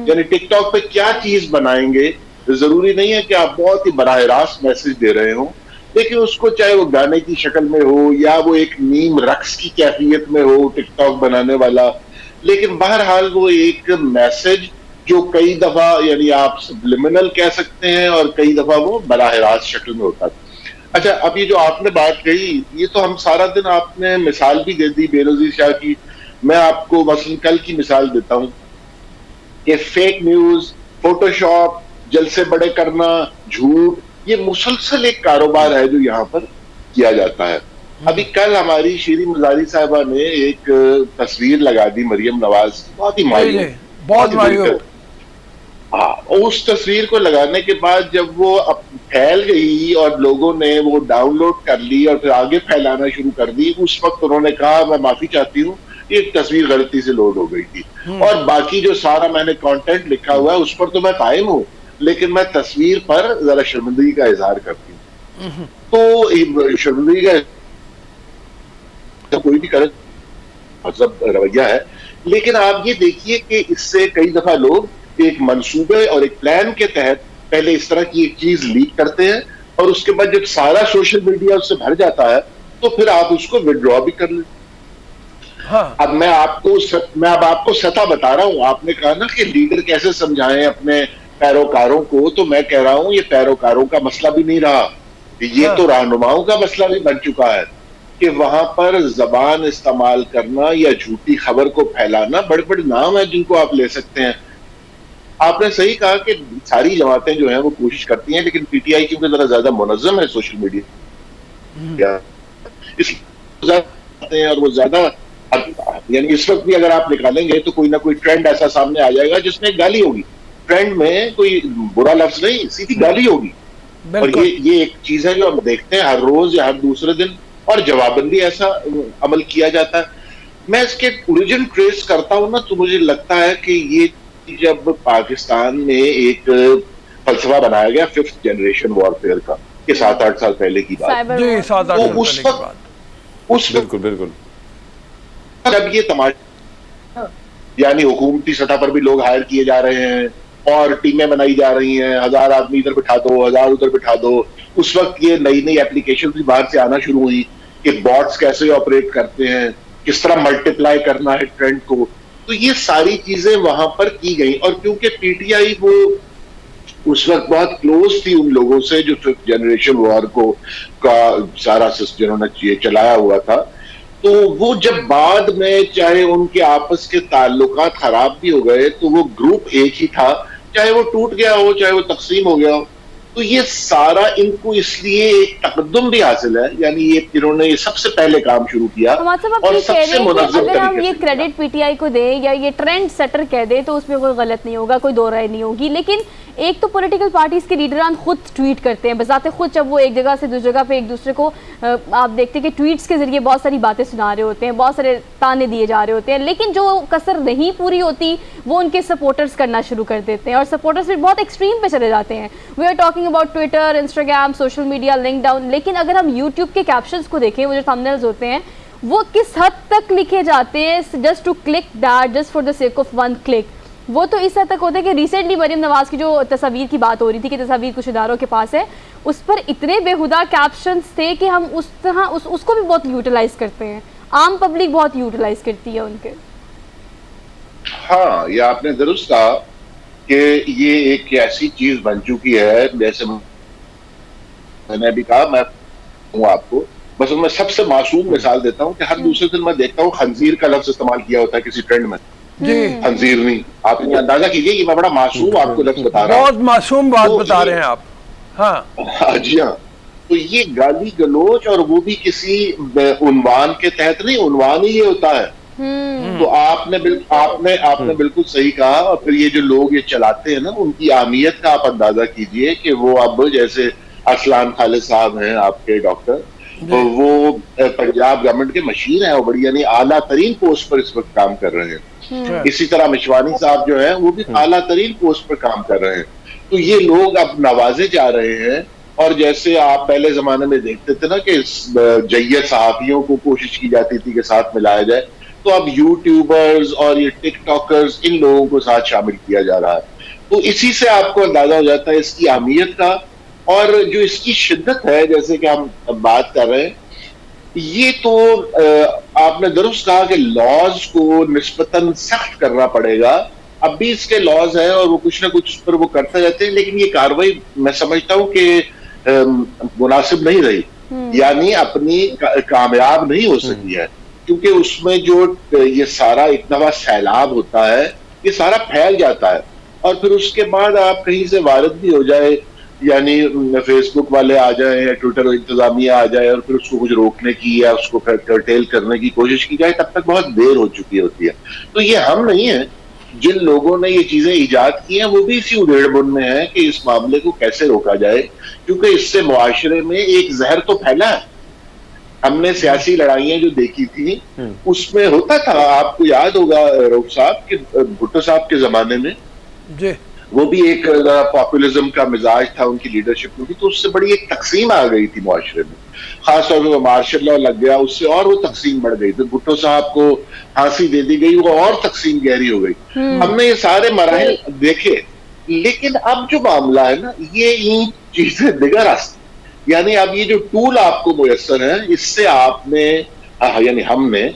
یعنی ٹک ٹاک پہ کیا چیز بنائیں گے, ضروری نہیں ہے کہ آپ بہت ہی براہ راست میسج دے رہے ہوں, لیکن اس کو چاہے وہ گانے کی شکل میں ہو یا وہ ایک نیم رقص کی کیفیت میں ہو ٹک ٹاک بنانے والا, لیکن بہرحال وہ ایک میسج جو کئی دفعہ یعنی آپ سبلیمنل کہہ سکتے ہیں اور کئی دفعہ وہ براہ راست شکل میں ہوتا ہے. اچھا, اب یہ جو آپ نے بات کہی یہ تو ہم سارا دن, آپ نے مثال بھی دے دی بے نظیر شاہ کی. میں آپ کو مثلا کل کی مثال دیتا ہوں کہ فیک نیوز, فوٹو شاپ, جلسے بڑے کرنا, جھوٹ, یہ مسلسل ایک کاروبار ہے جو یہاں پر کیا جاتا ہے. ابھی کل ہماری شیریں مزاری صاحبہ نے ایک تصویر لگا دی مریم نواز, بہت ہی مایوس. ہاں, اس تصویر کو لگانے کے بعد جب وہ پھیل گئی اور لوگوں نے وہ ڈاؤن لوڈ کر لی اور پھر آگے پھیلانا شروع کر دی, اس وقت انہوں نے کہا میں معافی چاہتی ہوں, ایک تصویر غلطی سے لوڈ ہو گئی تھی, اور باقی جو سارا میں نے کانٹینٹ لکھا ہوا ہے اس پر تو میں قائم ہوں, لیکن میں تصویر پر ذرا شرمندگی کا اظہار کرتی ہوں. تو شرمندگی کا کوئی بھی کرے مطلب رویہ ہے, لیکن آپ یہ دیکھیے کہ اس سے کئی دفعہ لوگ ایک منصوبے اور ایک پلان کے تحت پہلے اس طرح کی ایک چیز لیک کرتے ہیں, اور اس کے بعد جب سارا سوشل میڈیا اس سے بھر جاتا ہے تو پھر آپ اس کو وڈرا بھی کر لیں. اب میں آپ کو سطح بتا رہا ہوں. آپ نے کہا نا کہ لیڈر کیسے سمجھائیں اپنے پیروکاروں کو, تو میں کہہ رہا ہوں یہ پیروکاروں کا مسئلہ بھی نہیں رہا, یہ تو رہنماؤں کا مسئلہ بھی بن چکا ہے کہ وہاں پر زبان استعمال کرنا یا جھوٹی خبر کو پھیلانا, بڑے بڑے نام ہیں جن کو آپ لے سکتے ہیں. آپ نے صحیح کہا کہ ساری جماعتیں جو ہیں وہ کوشش کرتی ہیں, لیکن پی ٹی آئی کیونکہ ذرا زیادہ منظم ہے سوشل میڈیا, اس اور وہ زیادہ, یعنی اس وقت بھی اگر آپ نکالیں گے تو کوئی نہ کوئی ٹرینڈ ایسا سامنے آ جائے گا جس میں گالی ہوگی. ٹرینڈ میں کوئی برا لفظ نہیں, سیدھی گالی ہوگی. اور یہ ایک چیز ہے جو ہم دیکھتے ہیں ہر روز یا ہر دوسرے دن, اور جواباً ایسا عمل کیا جاتا ہے. میں اس کے اوریجن ٹریس کرتا ہوں نا تو مجھے لگتا ہے کہ یہ جب پاکستان میں ایک فلسفہ بنایا گیا 5th جنریشن وارفیئر کا, کہ 7-8 سال پہلے کی بات, اس وقت بالکل جب یہ تماشا یعنی حکومتی سطح پر بھی لوگ ہائر کیے جا رہے ہیں اور ٹیمیں بنائی جا رہی ہیں, 1000 آدمی ادھر بٹھا دو, 1000 ادھر بٹھا دو. اس وقت یہ نئی نئی اپلیکیشن بھی باہر سے آنا شروع ہوئی کہ باٹس کیسے آپریٹ کرتے ہیں, کس طرح ملٹیپلائی کرنا ہے ٹرینڈ کو. تو یہ ساری چیزیں وہاں پر کی گئیں, اور کیونکہ پی ٹی آئی وہ اس وقت بہت کلوز تھی ان لوگوں سے جو 5th جنریشن وار کو کا سارا جنہوں نے یہ چلایا ہوا تھا, تو وہ جب بعد میں چاہے ان کے آپس کے تعلقات خراب بھی ہو گئے تو وہ گروپ ایک ہی تھا, چاہے وہ ٹوٹ گیا ہو چاہے وہ تقسیم ہو گیا ہو. تو یہ سارا ان کو اس لیے ایک تقدم بھی حاصل ہے, یعنی یہ انہوں نے سب سے پہلے کام شروع کیا اور سب سے منظم. اگر ہم یہ کریڈٹ پی ٹی آئی کو دیں یا یہ ٹرینڈ سیٹر کہہ دیں تو اس میں کوئی غلط نہیں ہوگا, کوئی دو رائے نہیں ہوگی. لیکن ایک تو پولیٹیکل پارٹیز کے لیڈران خود ٹویٹ کرتے ہیں بذات خود, جب وہ ایک جگہ سے دوسری جگہ پہ ایک دوسرے کو آپ دیکھتے ہیں کہ ٹویٹس کے ذریعے بہت ساری باتیں سنا رہے ہوتے ہیں, بہت سارے تانے دیے جا رہے ہوتے ہیں, لیکن جو کسر نہیں پوری ہوتی وہ ان کے سپورٹرز کرنا شروع کر دیتے ہیں, اور سپورٹرز بھی بہت ایکسٹریم پہ چلے جاتے ہیں. We are talking about Twitter, Instagram, social media, link down. لیکن اگر ہم یوٹیوب کے کیپشنز کو دیکھیں, وہ جو تھمبنیلز ہوتے ہیں وہ کس حد تک لکھے جاتے ہیں just to click that, just for the sake of one click. وہ تو اس حد تک ہوتا ہے کہ ریسنٹلی مریم نواز کی جو تصاویر کی بات ہو رہی تھی کہ تصاویر کچھ اداروں کے پاس ہے, اس پر اتنے بےہودہ کیپشنز تھے کہ ہم اس طرح اس کو بھی بہت یوٹیلائز کرتے ہیں, عام پبلک بہت یوٹیلائز کرتی ہے ان کے. ہاں یہ آپ نے درست کہا کہ یہ ایک ایسی چیز بن چکی ہے، جیسے میں نے بھی کہا، میں ہوں آپ کو بس میں سب سے معصوم مثال دیتا ہوں کہ ہر دوسرے دن میں دیکھتا ہوں خنزیر کا لفظ استعمال کیا ہوتا ہے کسی ٹرینڈ میں. جی خنزیر نہیں، آپ یہ اندازہ کیجئے کہ میں بڑا معصوم آپ کو لفظ بتا رہا ہوں. بہت معصوم بات بتا رہے ہیں آپ. ہاں جی ہاں. تو یہ گالی گلوچ، اور وہ بھی کسی عنوان کے تحت نہیں، عنوان ہی یہ ہوتا ہے. تو آپ نے بالکل صحیح کہا. اور پھر یہ جو لوگ یہ چلاتے ہیں نا، ان کی اہمیت کا آپ اندازہ کیجئے کہ وہ اب جیسے ارسلان خالد صاحب ہیں آپ کے ڈاکٹر، وہ پنجاب گورنمنٹ کے مشیر ہیں، وہ بڑی یعنی اعلیٰ ترین پوسٹ پر اس وقت کام کر رہے ہیں. اسی طرح مشوانی صاحب جو ہیں وہ بھی اعلیٰ ترین پوسٹ پر کام کر رہے ہیں. تو یہ لوگ اب نوازے جا رہے ہیں. اور جیسے آپ پہلے زمانے میں دیکھتے تھے نا کہ جید صحافیوں کو کوشش کی جاتی تھی کہ ساتھ ملایا جائے، تو اب یوٹیوبرز اور یہ ٹک ٹاکرز ان لوگوں کو ساتھ شامل کیا جا رہا ہے. تو اسی سے آپ کو اندازہ ہو جاتا ہے اس کی اہمیت کا، اور جو اس کی شدت ہے جیسے کہ ہم بات کر رہے ہیں. یہ تو آپ نے درست کہا کہ لاز کو نسبتاً سخت کرنا پڑے گا. اب بھی اس کے لاز ہیں اور وہ کچھ نہ کچھ اس پر وہ کرتے رہتے ہیں، لیکن یہ کاروائی میں سمجھتا ہوں کہ مناسب نہیں رہی، یعنی اپنی کامیاب نہیں ہو سکی ہے. کیونکہ اس میں جو یہ سارا اتنا بڑا سیلاب ہوتا ہے، یہ سارا پھیل جاتا ہے، اور پھر اس کے بعد آپ کہیں سے وارد بھی ہو جائے، یعنی فیس بک والے آ جائیں یا ٹویٹر انتظامیہ آ جائے اور پھر اس کو کچھ روکنے کی یا اس کو کرٹیل کرنے کی کوشش کی جائے، تب تک بہت دیر ہو چکی ہوتی ہے. تو یہ ہم نہیں ہیں، جن لوگوں نے یہ چیزیں ایجاد کی ہیں وہ بھی اسی ادھیڑ بن میں ہیں کہ اس معاملے کو کیسے روکا جائے، کیونکہ اس سے معاشرے میں ایک زہر تو پھیلا ہے. ہم نے سیاسی لڑائیاں جو دیکھی تھی اس میں ہوتا تھا، آپ کو یاد ہوگا روف صاحب کہ بھٹو صاحب کے زمانے میں جی وہ بھی ایک پاپولزم کا مزاج تھا ان کی لیڈرشپ میں بھی، تو اس سے بڑی ایک تقسیم آ گئی تھی معاشرے میں. خاص طور پہ مارشل لاء لگ گیا، اس سے اور وہ تقسیم بڑھ گئی. تو بھٹو صاحب کو پھانسی دے دی گئی، وہ اور تقسیم گہری ہو گئی. ہم نے یہ سارے مراحل دیکھے، لیکن اب جو معاملہ ہے نا، یہ ان چیزیں دیگر راستہ، یعنی اب یہ جو ٹول آپ کو میسر ہیں، اس سے آپ نے یعنی ہم نے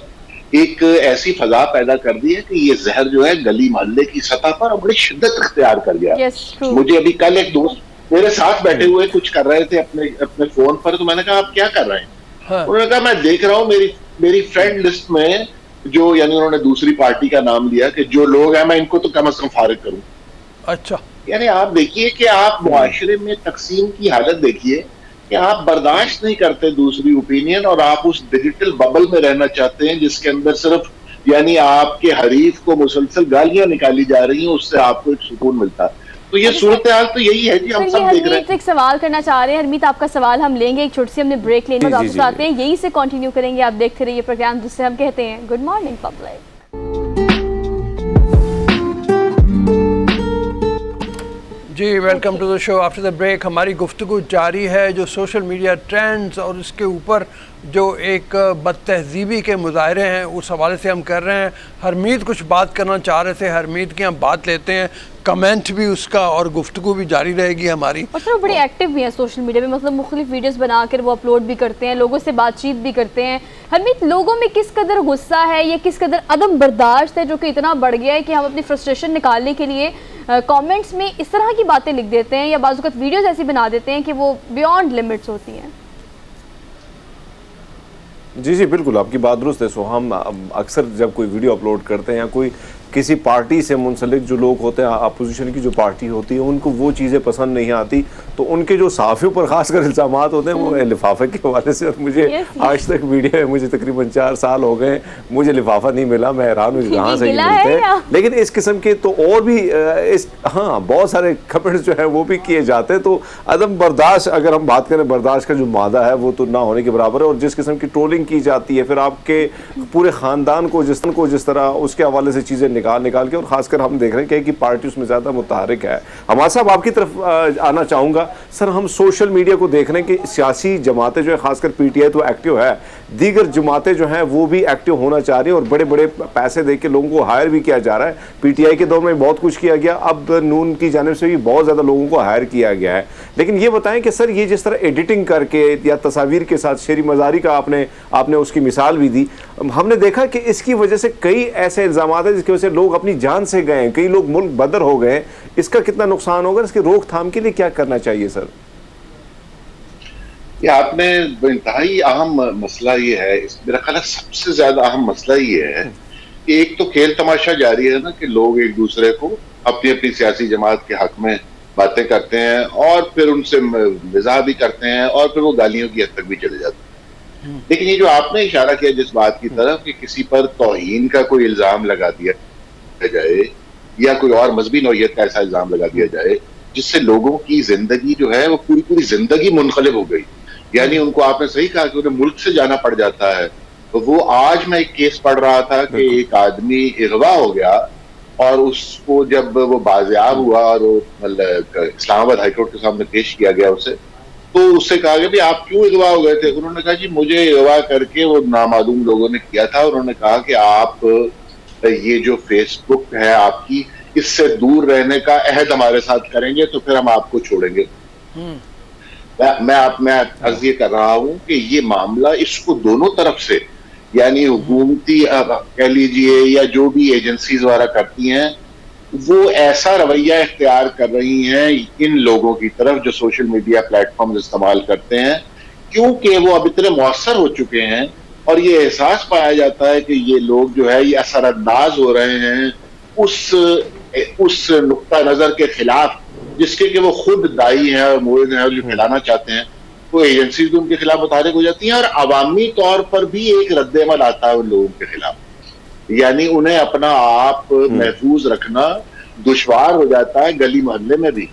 ایک ایسی فضا پیدا کر دی ہے کہ یہ زہر جو ہے گلی محلے کی سطح پر بڑی شدت اختیار کر گیا. مجھے ابھی کل ایک دوست میرے ساتھ بیٹھے ہوئے کچھ کر رہے تھے اپنے فون پر، تو میں نے کہا آپ کیا کر رہے ہیں؟ انہوں نے کہا میں دیکھ رہا ہوں میری فرینڈ لسٹ میں جو، یعنی انہوں نے دوسری پارٹی کا نام لیا، کہ جو لوگ ہیں میں ان کو تو کم از کم فارغ کروں. اچھا، یعنی آپ دیکھیے کہ آپ معاشرے میں تقسیم کی حالت دیکھیے کہ آپ برداشت نہیں کرتے دوسری اوپینین، اور آپ اس ڈیجیٹل ببل میں رہنا چاہتے ہیں جس کے اندر صرف یعنی آپ کے حریف کو مسلسل گالیاں نکالی جا رہی ہیں، اس سے آپ کو ایک سکون ملتا ہے. تو یہ صورتحال تو یہی ہے جی، ہم سب دیکھ رہے ہیں. ایک سوال کرنا چاہ رہے ہیں ہرمیت، آپ کا سوال ہم لیں گے، ایک چھوٹی سی ہم نے بریک لینے میں واپس آتے ہیں، یہی سے کنٹینیو کریں گے. آپ دیکھتے رہیے پروگرام جس سے ہم کہتے ہیں گڈ مارننگ پبلک. جی welcome to the show after the break. ہماری گفتگو جاری ہے جو سوشل میڈیا ٹرینڈز اور اس کے اوپر جو ایک بد تہذیبی کے مظاہرے ہیں اس حوالے سے ہم کر رہے ہیں. ہرمیت کچھ بات کرنا چاہ رہے تھے، ہرمیت کی ہم بات لیتے ہیں، کمنٹ بھی اس کا اور گفتگو بھی جاری رہے گی ہماری. اور سر وہ بڑے ایکٹیو بھی ہیں سوشل میڈیا میں، مطلب مختلف ویڈیوز بنا کر وہ اپلوڈ بھی کرتے ہیں، لوگوں سے بات چیت بھی کرتے ہیں. ہرمیت لوگوں میں کس قدر غصہ ہے یا کس قدر عدم برداشت ہے جو کہ اتنا بڑھ گیا ہے کہ ہم اپنی فرسٹریشن نکالنے کے لیے کامنٹس میں اس طرح کی باتیں لکھ دیتے ہیں یا بعض اوقات ویڈیوز ایسی بنا دیتے ہیں کہ وہ بیونڈ لمٹس ہوتی ہیں. جی جی بالکل آپ کی بات درست ہے. سو ہم اکثر جب کوئی ویڈیو اپلوڈ کرتے ہیں یا کوئی کسی پارٹی سے منسلک جو لوگ ہوتے ہیں، اپوزیشن کی جو پارٹی ہوتی ہے، ان کو وہ چیزیں پسند نہیں آتی، تو ان کے جو صحافیوں پر خاص کر الزامات ہوتے ہیں وہ لفافے کے حوالے سے. اور مجھے آج تک میڈیا ہے، مجھے تقریباً 4 سال ہو گئے، مجھے لفافہ نہیں ملا. میں حیران ہوں کہاں سے یہ ملتے ہیں. لیکن اس قسم کے تو اور بھی ہاں بہت سارے کمنٹس جو ہیں وہ بھی کیے جاتے ہیں. تو عدم برداشت، اگر ہم بات کریں برداشت کا جو مادہ ہے وہ تو نہ ہونے کے برابر ہے. اور جس قسم کی ٹرولنگ کی جاتی ہے، پھر آپ کے پورے خاندان کو جس طرح اس کے حوالے سے چیزیں نکال کے، اور خاص کر ہم دیکھ رہے ہیں کہ پارٹی اس میں زیادہ متحرک ہے. حماد صاحب آپ کی طرف آنا چاہوں گا. سر ہم سوشل میڈیا کو دیکھ رہے ہیں کہ سیاسی جماعتیں جو ہے، خاص کر پی ٹی آئی تو ایکٹیو ہے، دیگر جماعتیں جو ہیں وہ بھی ایکٹیو ہونا چاہ رہی ہیں اور بڑے بڑے پیسے دے کے لوگوں کو ہائر بھی کیا جا رہا ہے. پی ٹی آئی کے دور میں بہت کچھ کیا گیا، اب نون کی جانب سے بھی بہت زیادہ لوگوں کو ہائر کیا گیا ہے. لیکن یہ بتائیں کہ سر یہ جس طرح ایڈیٹنگ کر کے یا تصاویر کے ساتھ شعری مزاری کا آپ نے اس کی مثال بھی دی، ہم نے دیکھا کہ اس کی وجہ سے کئی ایسے الزامات ہیں جس کی وجہ سے لوگ اپنی جان سے گئے ہیں, کئی لوگ ملک بدر ہو گئے ہیں. اس کا کتنا نقصان ہوگا, اس کی روک تھام کے لیے کیا کرنا چاہیے سر؟ یہ آپ نے انتہائی اہم مسئلہ یہ ہے, میرا خیال ہے سب سے زیادہ اہم مسئلہ یہ ہے کہ ایک تو کھیل تماشا جاری ہے نا, کہ لوگ ایک دوسرے کو اپنی اپنی سیاسی جماعت کے حق میں باتیں کرتے ہیں اور پھر ان سے مزاح بھی کرتے ہیں اور پھر وہ گالیوں کی حد تک بھی چلے جاتے ہیں. لیکن یہ جو آپ نے اشارہ کیا جس بات کی طرف کہ کسی پر توہین کا کوئی الزام لگا دیا جائے یا کوئی اور مذہبی نوعیت کا ایسا الزام لگا دیا جائے جس سے لوگوں کی زندگی جو ہے وہ پوری زندگی منقلب ہو گئی, یعنی ان کو آپ نے صحیح کہا کہ انہیں ملک سے جانا پڑ جاتا ہے. تو وہ آج میں ایک کیس پڑھ رہا تھا کہ ایک آدمی اغوا ہو گیا اور اس کو جب وہ بازیاب ہوا اور وہ اسلام آباد ہائی کورٹ کے سامنے پیش کیا گیا اسے, تو اس سے کہا کہ آپ کیوں اغوا ہو گئے تھے؟ انہوں نے کہا جی مجھے اغوا کر کے وہ نامعلوم لوگوں نے کیا تھا. انہوں نے کہا کہ آپ یہ جو فیس بک ہے آپ کی, اس سے دور رہنے کا عہد ہمارے ساتھ کریں گے تو پھر ہم آپ کو چھوڑیں گے. میں عرض یہ کر رہا ہوں کہ یہ معاملہ اس کو دونوں طرف سے, یعنی حکومتی کہہ لیجئے یا جو بھی ایجنسیز وغیرہ کرتی ہیں, وہ ایسا رویہ اختیار کر رہی ہیں ان لوگوں کی طرف جو سوشل میڈیا پلیٹ فارمز استعمال کرتے ہیں, کیونکہ وہ اب اتنے مؤثر ہو چکے ہیں اور یہ احساس پایا جاتا ہے کہ یہ لوگ جو ہے یہ اثر انداز ہو رہے ہیں اس نقطہ نظر کے خلاف جس کے کہ وہ خود دائی ہیں اور مورد ہیں اور جو پھیلانا چاہتے ہیں. وہ ایجنسیز بھی ان کے خلاف متحرک ہو جاتی ہیں اور عوامی طور پر بھی ایک رد عمل آتا ہے ان لوگوں کے خلاف, یعنی انہیں اپنا آپ محفوظ رکھنا دشوار ہو جاتا ہے گلی محلے میں بھی.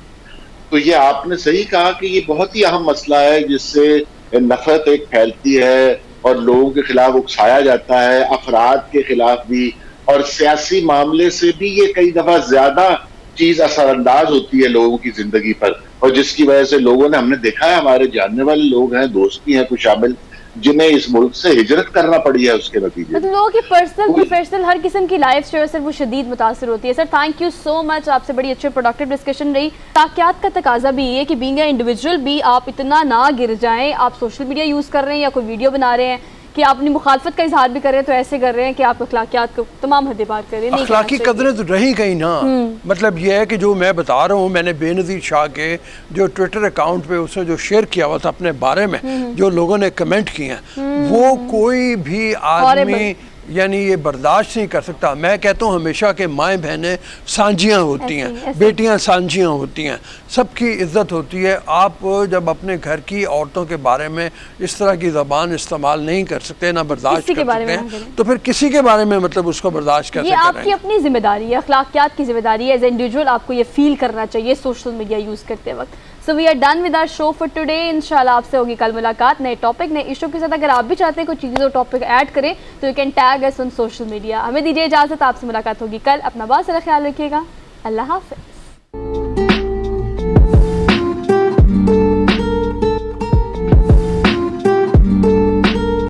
تو یہ آپ نے صحیح کہا کہ یہ بہت ہی اہم مسئلہ ہے جس سے نفرت ایک پھیلتی ہے اور لوگوں کے خلاف اکسایا جاتا ہے, افراد کے خلاف بھی, اور سیاسی معاملے سے بھی یہ کئی دفعہ زیادہ چیز اثر انداز ہوتی ہے لوگوں کی زندگی پر, اور جس کی وجہ سے لوگوں نے, ہم نے دیکھا ہے ہمارے جاننے والے لوگ ہیں, دوست بھی ہیں کچھ شامل, جنہیں اس ملک سے ہجرت کرنا پڑی ہے اس کے نتیجے میں. لوگوں کی پرسنل پروفیشنل ہر قسم کی لائف جو ہے سر وہ شدید متاثر ہوتی ہے. سر تھینک یو سو مچ, آپ سے بڑی اچھی پروڈکٹیو ڈسکشن رہی. تاکیات کا تقاضا بھی یہ کہ بینگ اے انڈیویجول بھی آپ اتنا نہ گر جائیں. آپ سوشل میڈیا یوز کر رہے ہیں یا کوئی ویڈیو بنا رہے ہیں کہ آپ اپنی مخالفت کا اظہار بھی کر رہے ہیں تو ایسے کر رہے ہیں کہ آپ اخلاقیات کو تمام حدیں پار کر رہے ہیں. اخلاقی قدریں تو رہیں کہیں نا. مطلب یہ ہے کہ جو میں بتا رہا ہوں, میں نے بے نظیر شاہ کے جو ٹویٹر اکاؤنٹ پہ اسے جو شیئر کیا ہوا تھا اپنے بارے میں, جو لوگوں نے کمنٹ کیے ہیں, وہ کوئی بھی آدمی یعنی یہ برداشت نہیں کر سکتا. میں کہتا ہوں ہمیشہ کہ مائیں بہنیں سانجیاں ہوتی ہیں, بیٹیاں سانجیاں ہوتی ہیں, سب کی عزت ہوتی ہے. آپ جب اپنے گھر کی عورتوں کے بارے میں اس طرح کی زبان استعمال نہیں کر سکتے, نہ برداشت کر سکتے ہیں, تو پھر کسی کے بارے میں مطلب اس کو برداشت کیسے کریں؟ یہ آپ کی اپنی ذمہ داری ہے, اخلاقیات کی ذمہ داری ہے. ایز اے انڈیویجول آپ کو یہ فیل کرنا چاہیے سوشل میڈیا یوز کرتے وقت. So we are done with our show for today. انشاءاللہ آپ سے ہوگی کل ملاقات نئے ٹاپک نئے ایشو کے ساتھ. اگر آپ بھی چاہتے ہیں کوئی چیزیں اور ٹاپک ایڈ کریں تو you can tag us on social media. ہمیں دیجیے اجازت, آپ سے ملاقات ہوگی کل. اپنا بہت سارا خیال رکھیے گا. اللہ حافظ.